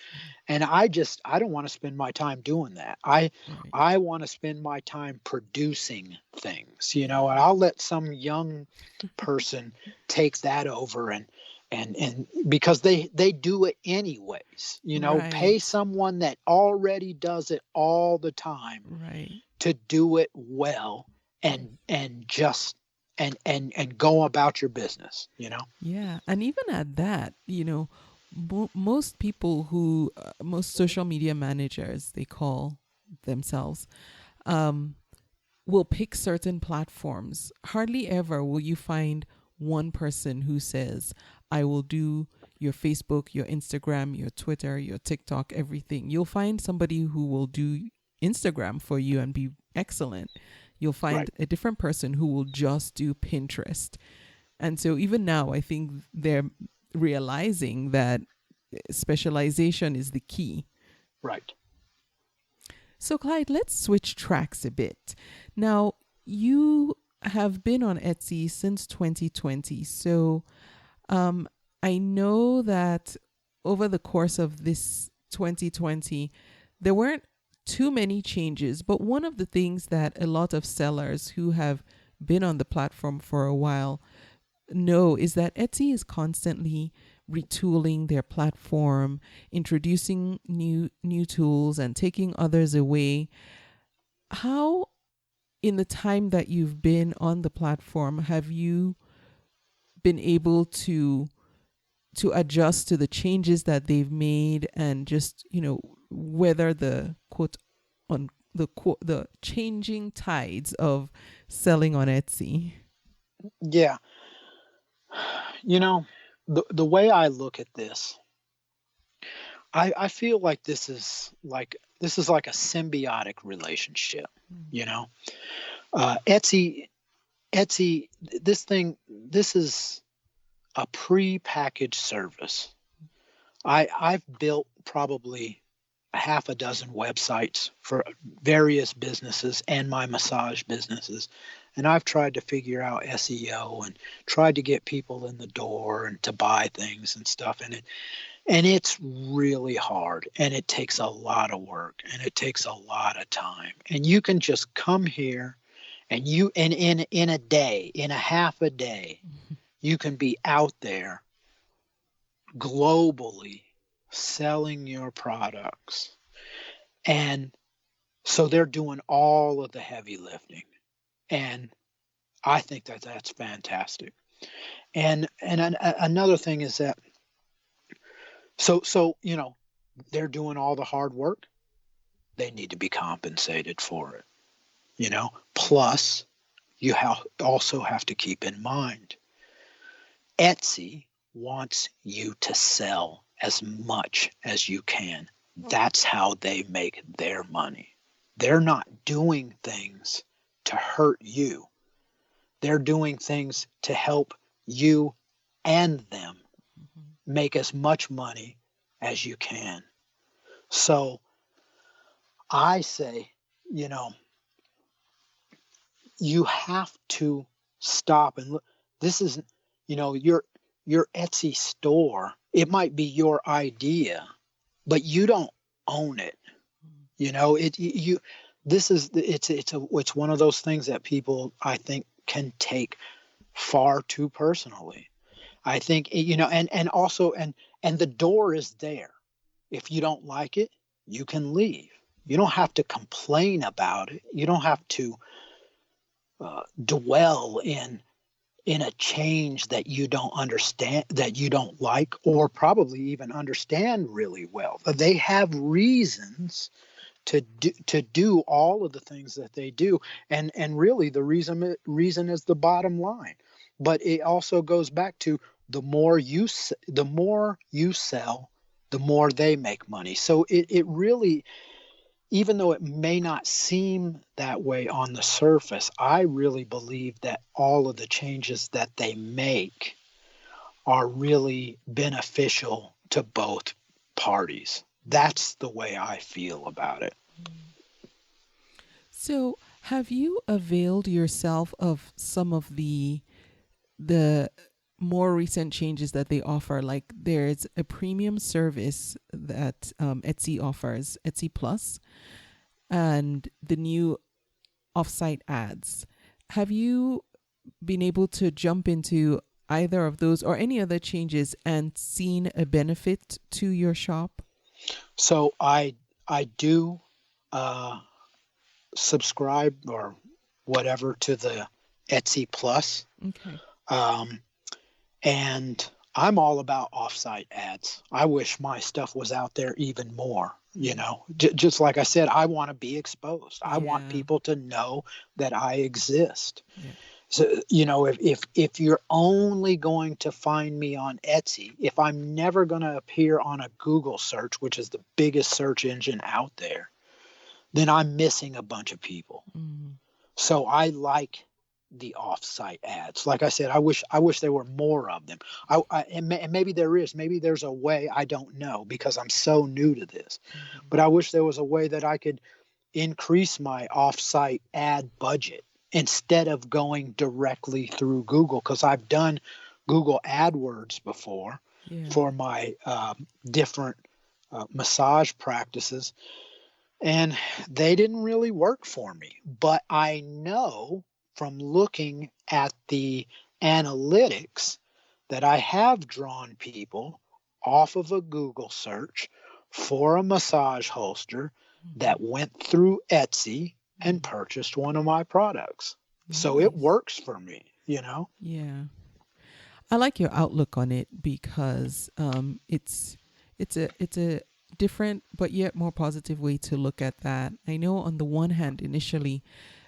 And I don't want to spend my time doing that. Right. I want to spend my time producing things, and I'll let some young person take that over and because they do it anyways, pay Right. someone that already does it all the time Right. to do it well and just and go about your business. Yeah. And even at that, most people most social media managers, they call themselves, will pick certain platforms. Hardly ever will you find one person who says, I will do your Facebook, your Instagram, your Twitter, your TikTok, everything. You'll find somebody who will do Instagram for you and be excellent. You'll find Right. a different person who will just do Pinterest. And so even now, I think they're realizing that specialization is the key. Right. So, Clyde, let's switch tracks a bit. Now, you have been on Etsy since 2020. So, I know that over the course of this 2020, there weren't too many changes. But one of the things that a lot of sellers who have been on the platform for a while know is that Etsy is constantly retooling their platform, introducing new tools and taking others away. How, in the time that you've been on the platform, have you been able to adjust to the changes that they've made and just, weather the the changing tides of selling on Etsy? Yeah. The way I look at this, I feel like this is like a symbiotic relationship. Etsy, this is a pre-packaged service. I've built probably a half a dozen websites for various businesses and my massage businesses. And I've tried to figure out SEO and tried to get people in the door and to buy things and stuff. And it's really hard, and it takes a lot of work, and it takes a lot of time. And you can just come here and in a day, in a half a day, you can be out there globally selling your products. And so they're doing all of the heavy lifting. And I think that that's fantastic. And another thing is that so they're doing all the hard work. They need to be compensated for it. Plus, you also have to keep in mind, Etsy wants you to sell as much as you can. That's how they make their money. They're not doing things to hurt you. They're doing things to help you and them make as much money as you can. So I say, you have to stop and look. This is, your Etsy store. It might be your idea, but you don't own it. It's one of those things that people, I think, can take far too personally. I think, and also, and the door is there. If you don't like it, you can leave. You don't have to complain about it. You don't have to dwell in a change that you don't understand, that you don't like, or probably even understand really well. They have reasons to do all of the things that they do. And really the reason is the bottom line. But it also goes back to the more you sell, the more they make money. So it really, even though it may not seem that way on the surface, I really believe that all of the changes that they make are really beneficial to both parties. That's the way I feel about it. So, have you availed yourself of some of the more recent changes that they offer? Like there's a premium service that Etsy offers, Etsy Plus, and the new offsite ads. Have you been able to jump into either of those or any other changes and seen a benefit to your shop? So I do subscribe or whatever to the Etsy Plus. Okay. And I'm all about offsite ads. I wish my stuff was out there even more. Just like I said, I want to be exposed. I want people to know that I exist. Yeah. So, if you're only going to find me on Etsy, if I'm never going to appear on a Google search, which is the biggest search engine out there, then I'm missing a bunch of people. Mm. So I like the off-site ads. Like I said, I wish there were more of them. And maybe there is. Maybe there's a way, I don't know, because I'm so new to this. Mm-hmm. But I wish there was a way that I could increase my off-site ad budget instead of going directly through Google, because I've done Google AdWords before for my different massage practices, and they didn't really work for me. But I know from looking at the analytics that I have drawn people off of a Google search for a massage holster that went through Etsy and purchased one of my products. Nice. So it works for me, Yeah. I like your outlook on it because it's a different but yet more positive way to look at that. I know on the one hand, initially,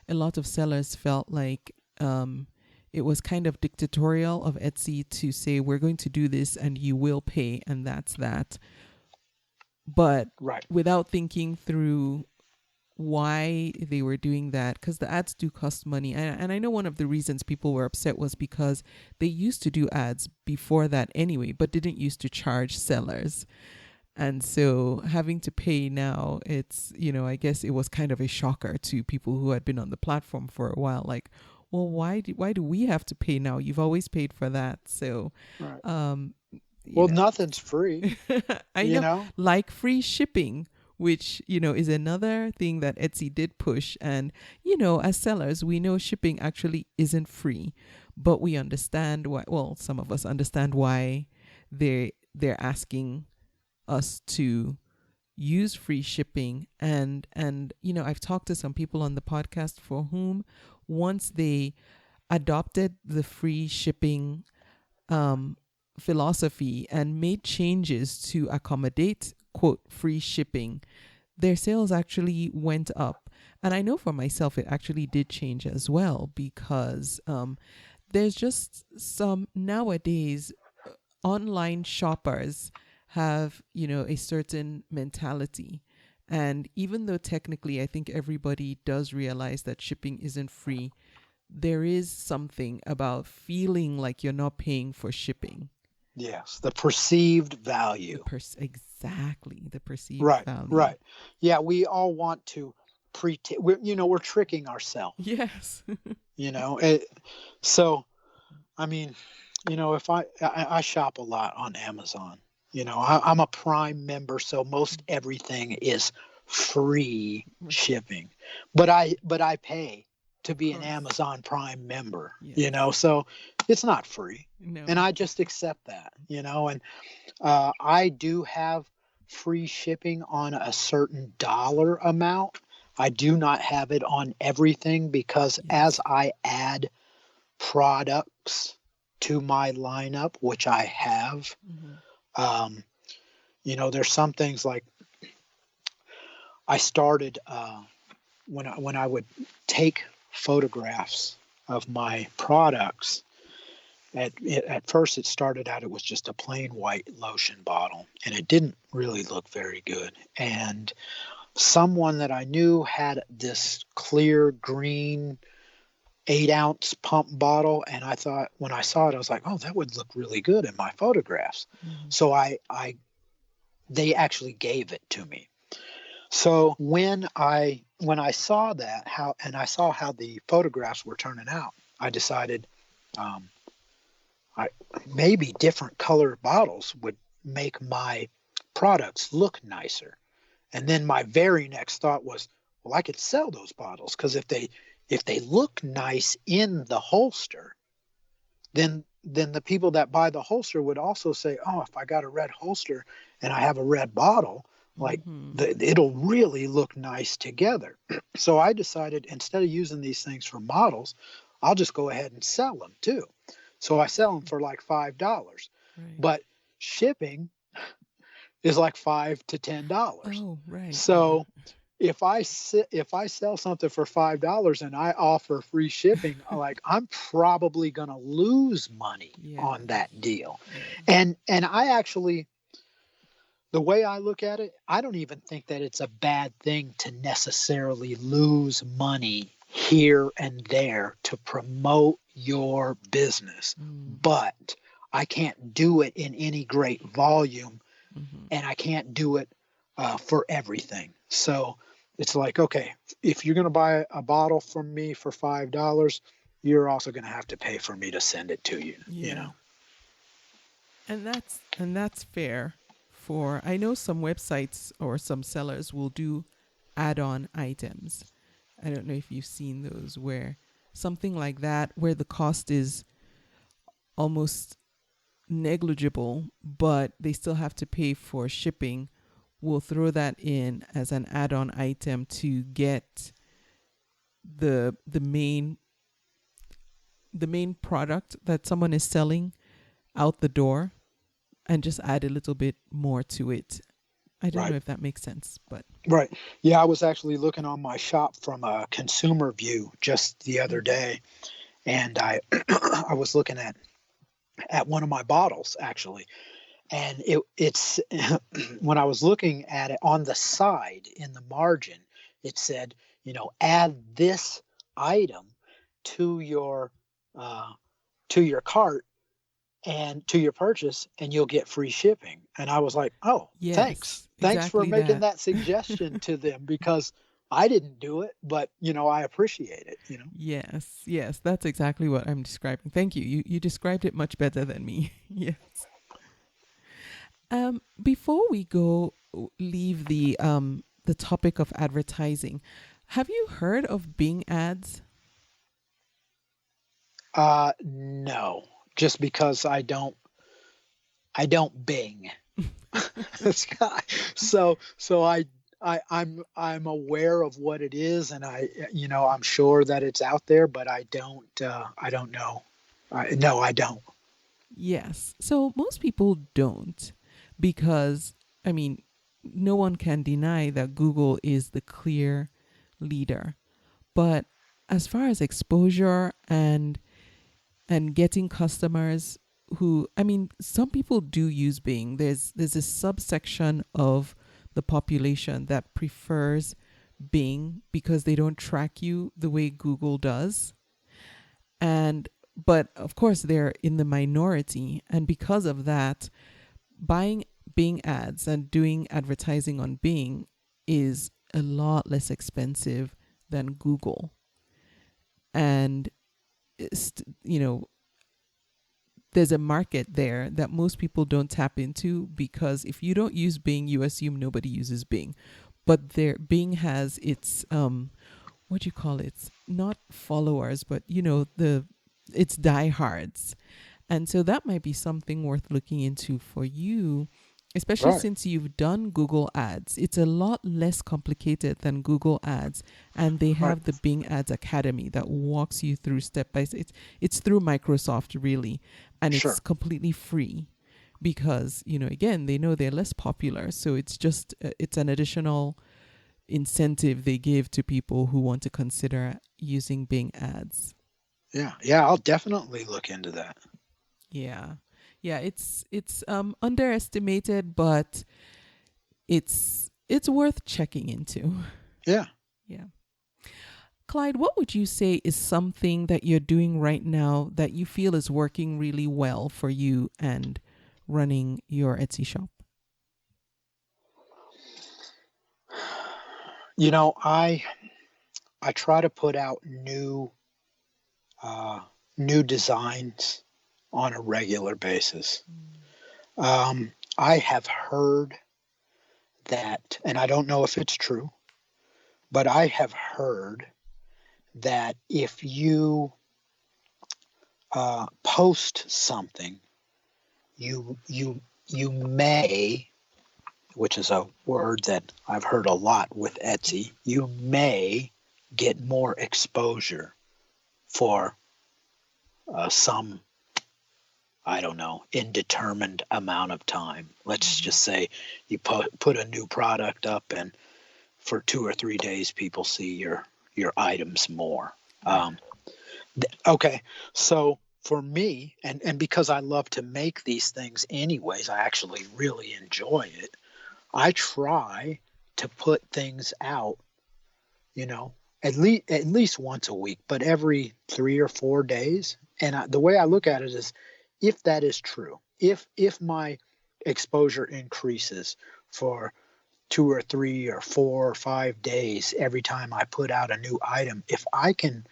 a lot of sellers felt like it was kind of dictatorial of Etsy to say, we're going to do this and you will pay, and that's that. But without thinking through why they were doing that, because the ads do cost money. And I know one of the reasons people were upset was because they used to do ads before that anyway, but didn't used to charge sellers. And so having to pay now, it's, I guess it was kind of a shocker to people who had been on the platform for a while. Like, well, why do we have to pay now? You've always paid for that. So, nothing's free. I know, like free shipping, which, is another thing that Etsy did push. And, as sellers, we know shipping actually isn't free, but we understand why. Well, some of us understand why they're asking us to use free shipping. And I've talked to some people on the podcast for whom once they adopted the free shipping philosophy and made changes to accommodate, quote, free shipping, their sales actually went up. And I know for myself, it actually did change as well, because there's just some nowadays online shoppers have, a certain mentality. And even though technically I think everybody does realize that shipping isn't free, there is something about feeling like you're not paying for shipping. Yes, the perceived value. Exactly, the perceived value. Right. Yeah, we all want to pretend. We're tricking ourselves. Yes. So, I mean, if I shop a lot on Amazon. I'm a Prime member, so most everything is free shipping. But I pay to be an Amazon Prime member, so it's not free. No. And I just accept that, and I do have free shipping on a certain dollar amount. I do not have it on everything because as I add products to my lineup, which I have, there's some things like I started when I would take photographs of my products. At first, it started out, it was just a plain white lotion bottle, and it didn't really look very good. And someone that I knew had this clear green 8-ounce pump bottle, and I thought, when I saw it, I was like, oh, that would look really good in my photographs. Mm-hmm. So they actually gave it to me. So when I saw that, I saw how the photographs were turning out, I decided maybe different color bottles would make my products look nicer. And then my very next thought was, well, I could sell those bottles, because if they look nice in the holster, then the people that buy the holster would also say, oh, if I got a red holster and I have a red bottle, like it'll really look nice together. So I decided, instead of using these things for models, I'll just go ahead and sell them too. So I sell them for like $5, Right. but shipping is like $5 to $10. Oh, right. So if I sell something for $5 and I offer free shipping, like, I'm probably going to lose money on that deal. Yeah. And I actually, the way I look at it, I don't even think that it's a bad thing to necessarily lose money here and there to promote your business. But I can't do it in any great volume, and I can't do it for everything. So it's like, okay, if you're going to buy a bottle from me for $5, you're also going to have to pay for me to send it to you. Yeah. You know. And that's fair. For I know some websites or some sellers will do add-on items. I don't know if you've seen those, where something like that, where the cost is almost negligible, but they still have to pay for shipping, will throw that in as an add-on item to get the main product that someone is selling out the door, and just add a little bit more to it. I don't know if that makes sense, but right. Yeah, I was actually looking on my shop from a consumer view just the other day, and I I was looking at one of my bottles actually, and it's when I was looking at it, on the side in the margin, it said, add this item to your cart and to your purchase, and you'll get free shipping. And I was like, oh, yes, thanks for exactly making that suggestion to them, because I didn't do it, but I appreciate it. Yes, that's exactly what I'm describing. Thank you. You described it much better than me. Yes. Before we leave the topic of advertising, have you heard of Bing ads? No, just because I don't Bing. So I'm aware of what it is, and I'm sure that it's out there, but I don't know. No, I don't. Yes. So most people don't, because no one can deny that Google is the clear leader. But as far as exposure and getting customers who, some people do use Bing. There's a subsection of the population that prefers Bing because they don't track you the way Google does. But of course they're in the minority, and because of that, buying Bing ads and doing advertising on Bing is a lot less expensive than Google. And there's a market there that most people don't tap into, because if you don't use Bing, you assume nobody uses Bing. But Bing has its what do you call it? Not followers, but it's diehards. And so that might be something worth looking into for you, especially since you've done Google Ads. It's a lot less complicated than Google Ads. And they have the Bing Ads Academy that walks you through step by step. It's through Microsoft, really. And it's completely free because, again, they know they're less popular. So it's just, it's an additional incentive they give to people who want to consider using Bing ads. Yeah, I'll definitely look into that. Yeah. Yeah, it's underestimated, but it's worth checking into. Yeah. Yeah. Clyde, what would you say is something that you're doing right now that you feel is working really well for you and running your Etsy shop? You know, I try to put out new designs on a regular basis. I have heard that, and I don't know if it's true, but I have heard that if you post something, you may, which is a word that I've heard a lot with Etsy, you may get more exposure for some, I don't know, indeterminate amount of time. Let's just say you put a new product up, and for 2 or 3 days, people see your items more. Okay, so for me, and because I love to make these things anyways, I actually really enjoy it. I try to put things out, at least once a week, but every 3 or 4 days. And the way I look at it is, if that is true, if my exposure increases for 2 or 3 or 4 or 5 days every time I put out a new item, if I can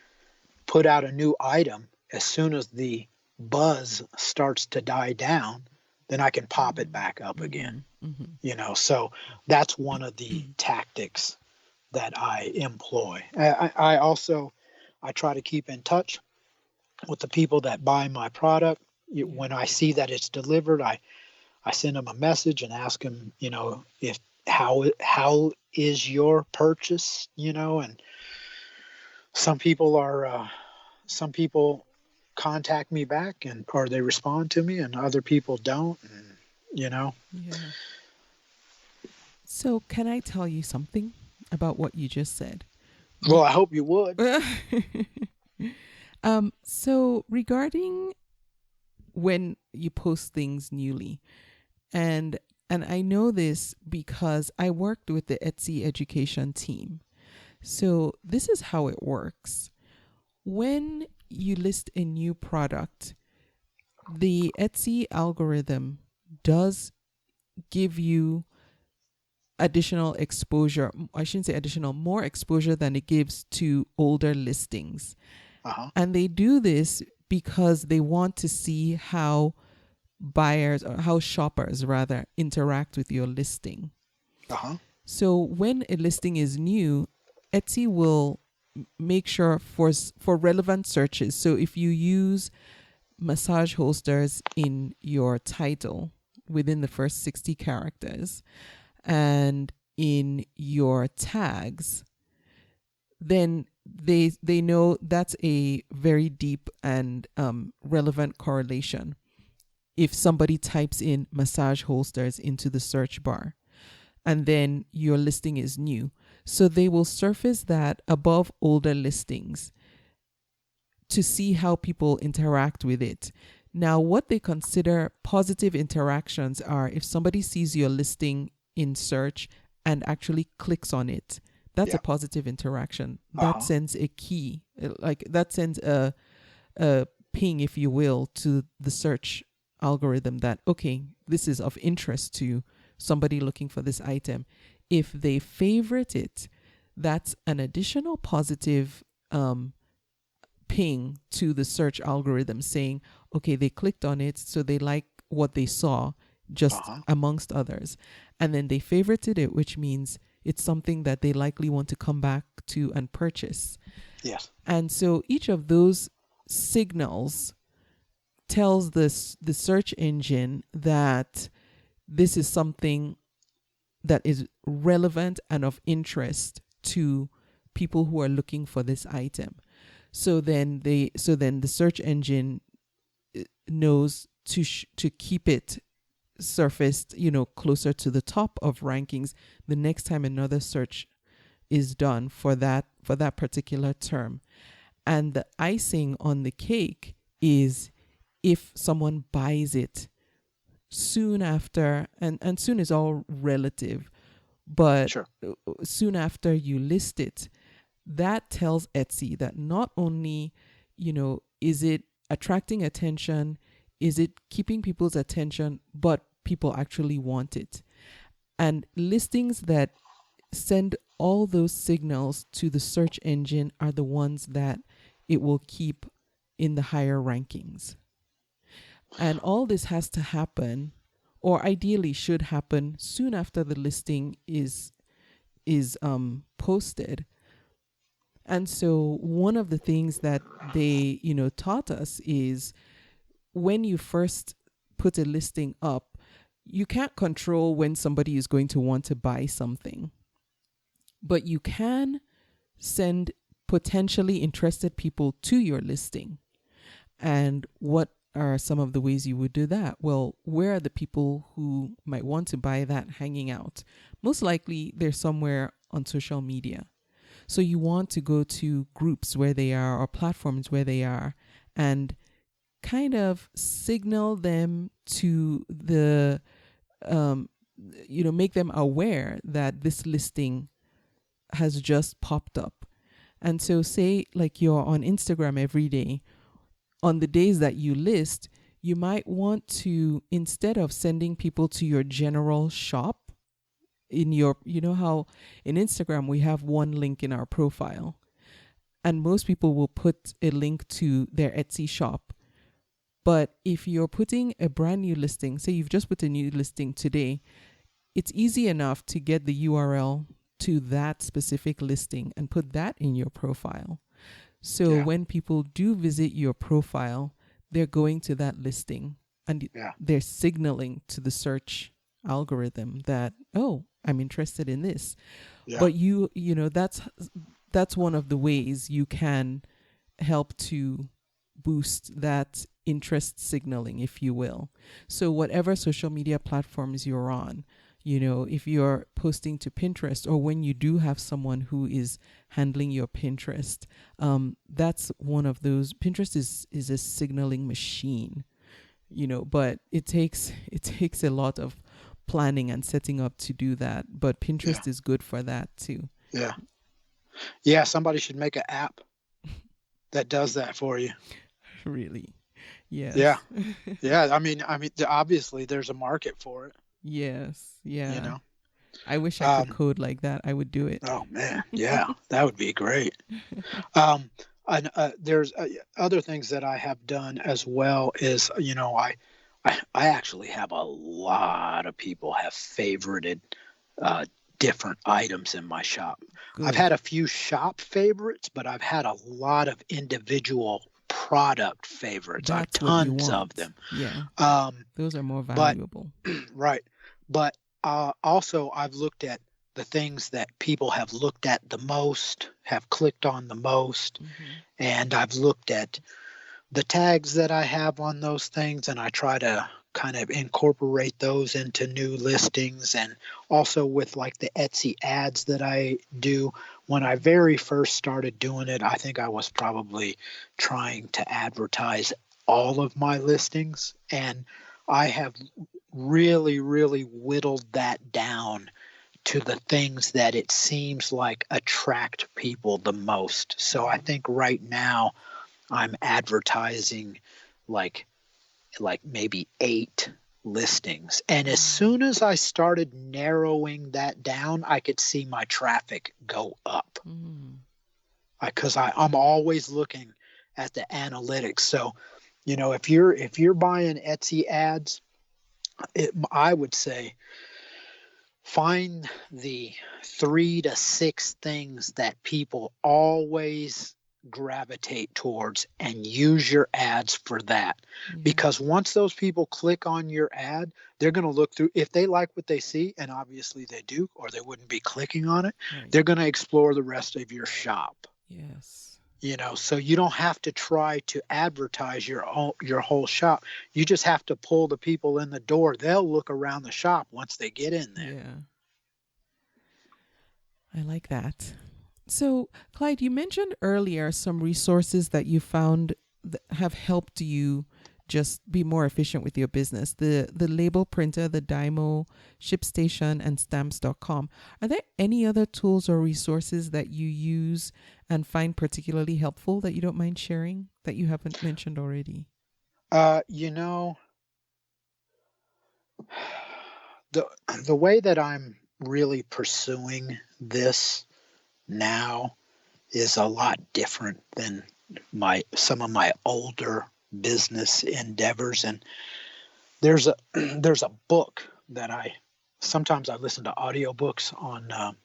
put out a new item as soon as the buzz starts to die down, then I can pop it back up again. So that's one of the tactics that I employ. I also try to keep in touch with the people that buy my product. When I see that it's delivered, I send them a message and ask them, if how is your purchase, and some people contact me back or they respond to me, and other people don't, and Yeah. So can I tell you something about what you just said? Well, I hope you would. So regarding when you post things newly, and I know this because I worked with the Etsy education team. So this is how it works. When you list a new product, the Etsy algorithm does give you additional exposure. I shouldn't say additional, more exposure than it gives to older listings. And they do this because they want to see how buyers, or how shoppers rather, interact with your listing. So when a listing is new, Etsy will make sure for relevant searches. So if you use massage holsters in your title within the first 60 characters and in your tags, then they know that's a very deep and relevant correlation if somebody types in massage holsters into the search bar and then your listing is new. So they will surface that above older listings to see how people interact with it. Now, what they consider positive interactions are if somebody sees your listing in search and actually clicks on it. That's a positive interaction. That sends a key, like that sends a ping, if you will, to the search algorithm that, okay, this is of interest to somebody looking for this item. If they favorite it, that's an additional positive ping to the search algorithm saying, okay, they clicked on it, so they like what they saw, just amongst others. And then they favorited it, which means it's something that they likely want to come back to and purchase. Yes. And so each of those signals tells the search engine that this is something that is relevant and of interest to people who are looking for this item. So then the search engine knows to keep it surfaced, closer to the top of rankings the next time another search is done for that particular term. And the icing on the cake is if someone buys it soon after, and soon is all relative, but Sure. soon after you list it, that tells Etsy that not only, is it attracting attention, is it keeping people's attention, but people actually want it. And listings that send all those signals to the search engine are the ones that it will keep in the higher rankings. And all this has to happen, or ideally should happen, soon after the listing is posted. And so one of the things that they, taught us is when you first put a listing up, you can't control when somebody is going to want to buy something, but you can send potentially interested people to your listing. And what are some of the ways you would do that? Well, where are the people who might want to buy that hanging out? Most likely they're somewhere on social media. So you want to go to groups where they are or platforms where they are and kind of signal them to the, make them aware that this listing has just popped up. And so say like you're on Instagram every day, on the days that you list, you might want to, instead of sending people to your general shop, in your, how in Instagram we have one link in our profile, and most people will put a link to their Etsy shop. But if you're putting a brand new listing, say you've just put a new listing today, it's easy enough to get the URL to that specific listing and put that in your profile. So when people do visit your profile, they're going to that listing and they're signaling to the search algorithm that, oh, I'm interested in this. Yeah. But that's one of the ways you can help to boost that interest signaling, if you will. So whatever social media platforms you're on, if you're posting to Pinterest, or when you do have someone who is handling your Pinterest, that's one of those. Pinterest is a signaling machine, but it takes a lot of planning and setting up to do that. But Pinterest is good for that too. Yeah. Somebody should make an app that does that for you. Really? Yes. Yeah. I mean, obviously there's a market for it. Yes. Yeah. I wish I could code like that. I would do it. Oh man. Yeah. That would be great. And there's other things that I have done as well is, I actually have a lot of people have favorited different items in my shop. Good. I've had a few shop favorites, but I've had a lot of individual product favorites. I have tons of them. Yeah. Those are more valuable. Right. But also I've looked at the things that people have looked at the most, have clicked on the most, and I've looked at the tags that I have on those things, and I try to kind of incorporate those into new listings. And also with like the Etsy ads that I do, when I very first started doing it, I think I was probably trying to advertise all of my listings, and I have really, really whittled that down to the things that it seems like attract people the most. So I think right now I'm advertising like maybe 8 listings. And as soon as I started narrowing that down, I could see my traffic go up. Because I'm always looking at the analytics. So, if you're buying Etsy ads, I would say find the 3 to 6 things that people always gravitate towards and use your ads for that. Because once those people click on your ad, they're going to look through. If they like what they see, and obviously they do, or they wouldn't be clicking on it, they're going to explore the rest of your shop. Yes. So you don't have to try to advertise your whole shop. You just have to pull the people in the door. They'll look around the shop once they get in there. Yeah. I like that. So, Clyde, you mentioned earlier some resources that you found that have helped you just be more efficient with your business. The label printer, the Dymo, ShipStation, and Stamps.com. Are there any other tools or resources that you use and find particularly helpful that you don't mind sharing that you haven't mentioned already? You know, the way that I'm really pursuing this now is a lot different than some of my older business endeavors. And there's a there's a book that I sometimes I listen to audiobooks on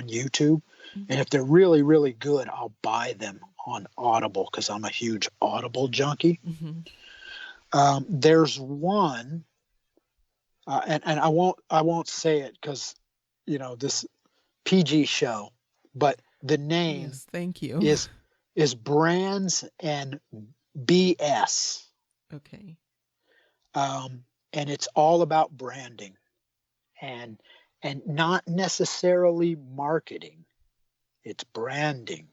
YouTube, and if they're really good, I'll buy them on Audible because I'm a huge Audible junkie. Mm-hmm. There's one, and I won't say it because this PG show, but the name Yes, thank you. is Brands and BS. Okay. And it's all about branding and not necessarily marketing. It's branding.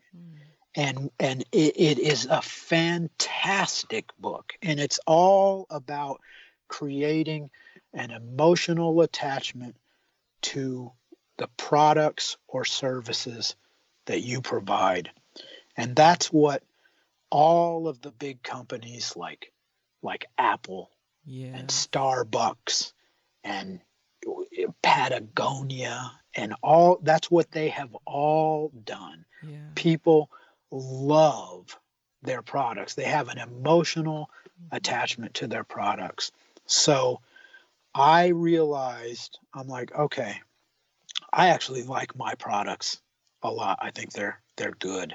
And it is a fantastic book. And it's all about creating an emotional attachment to the products or services that you provide. And that's what all of the big companies like Apple and Starbucks and Patagonia and that's what they have all done. Yeah. People love their products. They have an emotional attachment to their products. So I realized, I'm like, okay, I actually like my products a lot. I think they're good.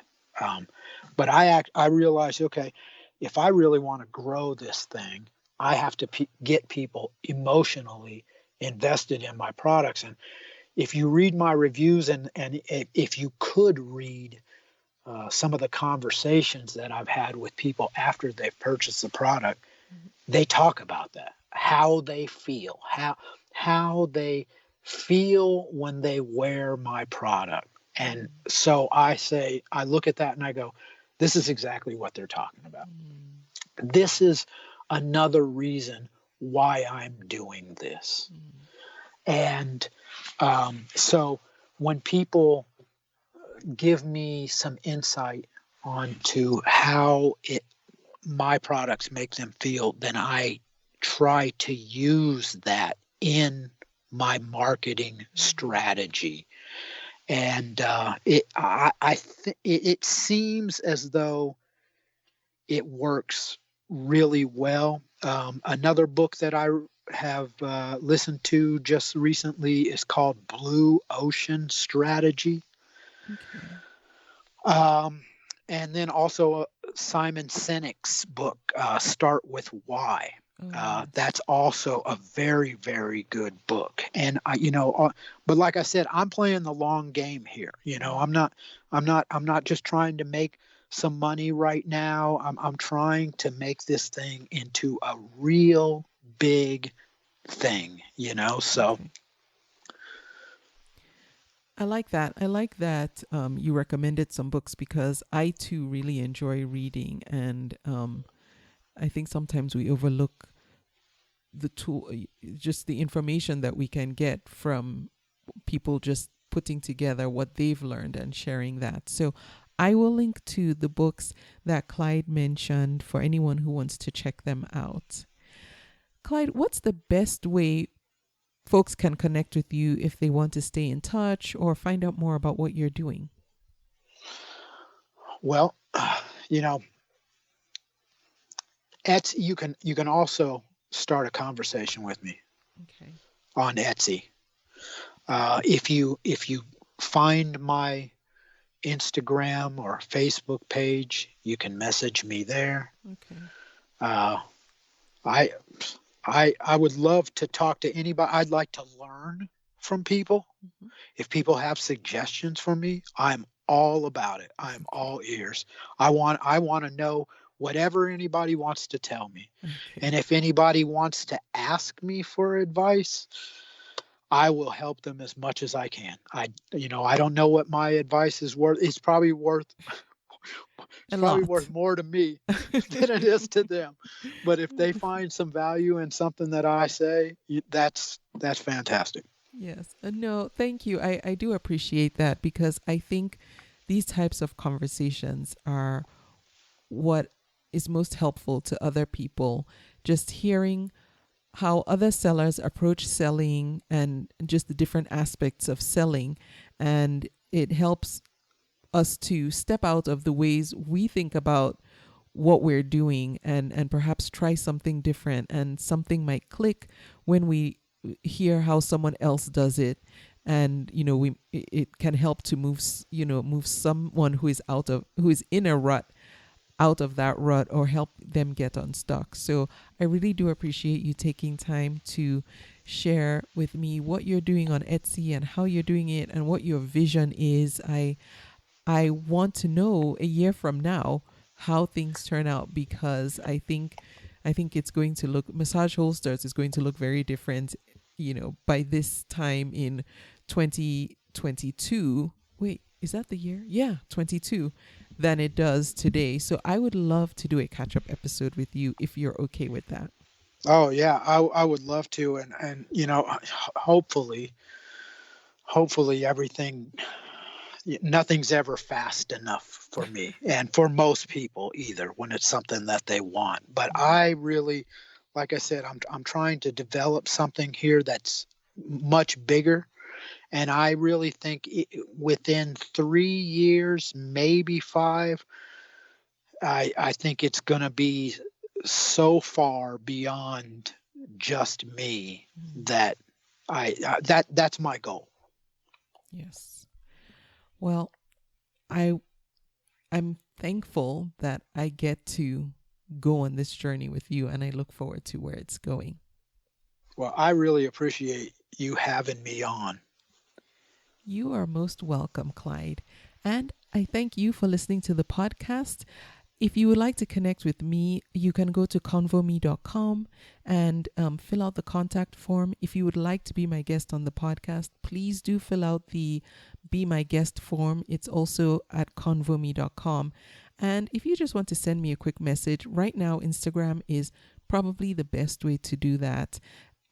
But I realized, okay, if I really want to grow this thing, I have to get people emotionally invested in my products. And if you read my reviews and if you could read some of the conversations that I've had with people after they've purchased the product, they talk about that, how they feel, how they feel when they wear my product. And so I look at that and I go, this is exactly what they're talking about. This is another reason why I'm doing this. And so when people give me some insight onto how my products make them feel, then I try to use that in my marketing strategy. And it seems as though it works really well. Another book that I have listened to just recently is called Blue Ocean Strategy. Okay. And then also Simon Sinek's book, Start With Why. That's also a very, very good book. And but like I said, I'm playing the long game here. I'm not just trying to make some money right now. I'm trying to make this thing into a real big thing, so. Okay. I like that. I like that you recommended some books because I too really enjoy reading, and I think sometimes we overlook the tool, just the information that we can get from people just putting together what they've learned and sharing that. So I will link to the books that Clyde mentioned for anyone who wants to check them out. Clyde, what's the best way folks can connect with you if they want to stay in touch or find out more about what you're doing? Well, Etsy, you can also start a conversation with me on Etsy. If you find my Instagram or Facebook page, you can message me there. I would love to talk to anybody. I'd like to learn from people. If people have suggestions for me, I'm all about it. I'm all ears. I want to know whatever anybody wants to tell me. And if anybody wants to ask me for advice, I will help them as much as I can. I don't know what my advice is worth. It's probably worth more to me than it is to them. But if they find some value in something that I say, that's fantastic. Yes. No, thank you. I do appreciate that, because I think these types of conversations are what is most helpful to other people. Just hearing how other sellers approach selling and just the different aspects of selling. And it helps us to step out of the ways we think about what we're doing and perhaps try something different, and something might click when we hear how someone else does it. And it can help to move someone who is in a rut out of that rut, or help them get unstuck. So I really do appreciate you taking time to share with me what you're doing on Etsy and how you're doing it and what your vision is. I want to know a year from now how things turn out, because I think it's going to look, Massage Holsters is going to look very different, by this time in 2022. Wait, is that the year? Yeah, 22, than it does today. So I would love to do a catch-up episode with you if you're okay with that. Oh yeah, I would love to, and hopefully everything. Nothing's ever fast enough for me, and for most people either, when it's something that they want. But I really, like I said, I'm trying to develop something here that's much bigger. And I really think within 3 years, maybe 5, I think it's going to be so far beyond just me that that's my goal. Yes. Well, I'm thankful that I get to go on this journey with you, and I look forward to where it's going. Well, I really appreciate you having me on. You are most welcome, Clyde. And I thank you for listening to the podcast. If you would like to connect with me, you can go to convome.com and fill out the contact form. If you would like to be my guest on the podcast, please do fill out the Be My Guest form. It's also at convome.com. And if you just want to send me a quick message, right now Instagram is probably the best way to do that.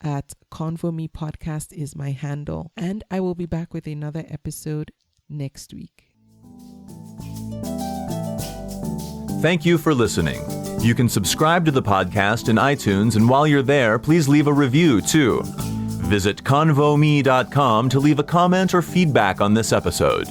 At Convo Me Podcast is my handle. And I will be back with another episode next week. Thank you for listening. You can subscribe to the podcast in iTunes, and while you're there, please leave a review too. Visit convome.com to leave a comment or feedback on this episode.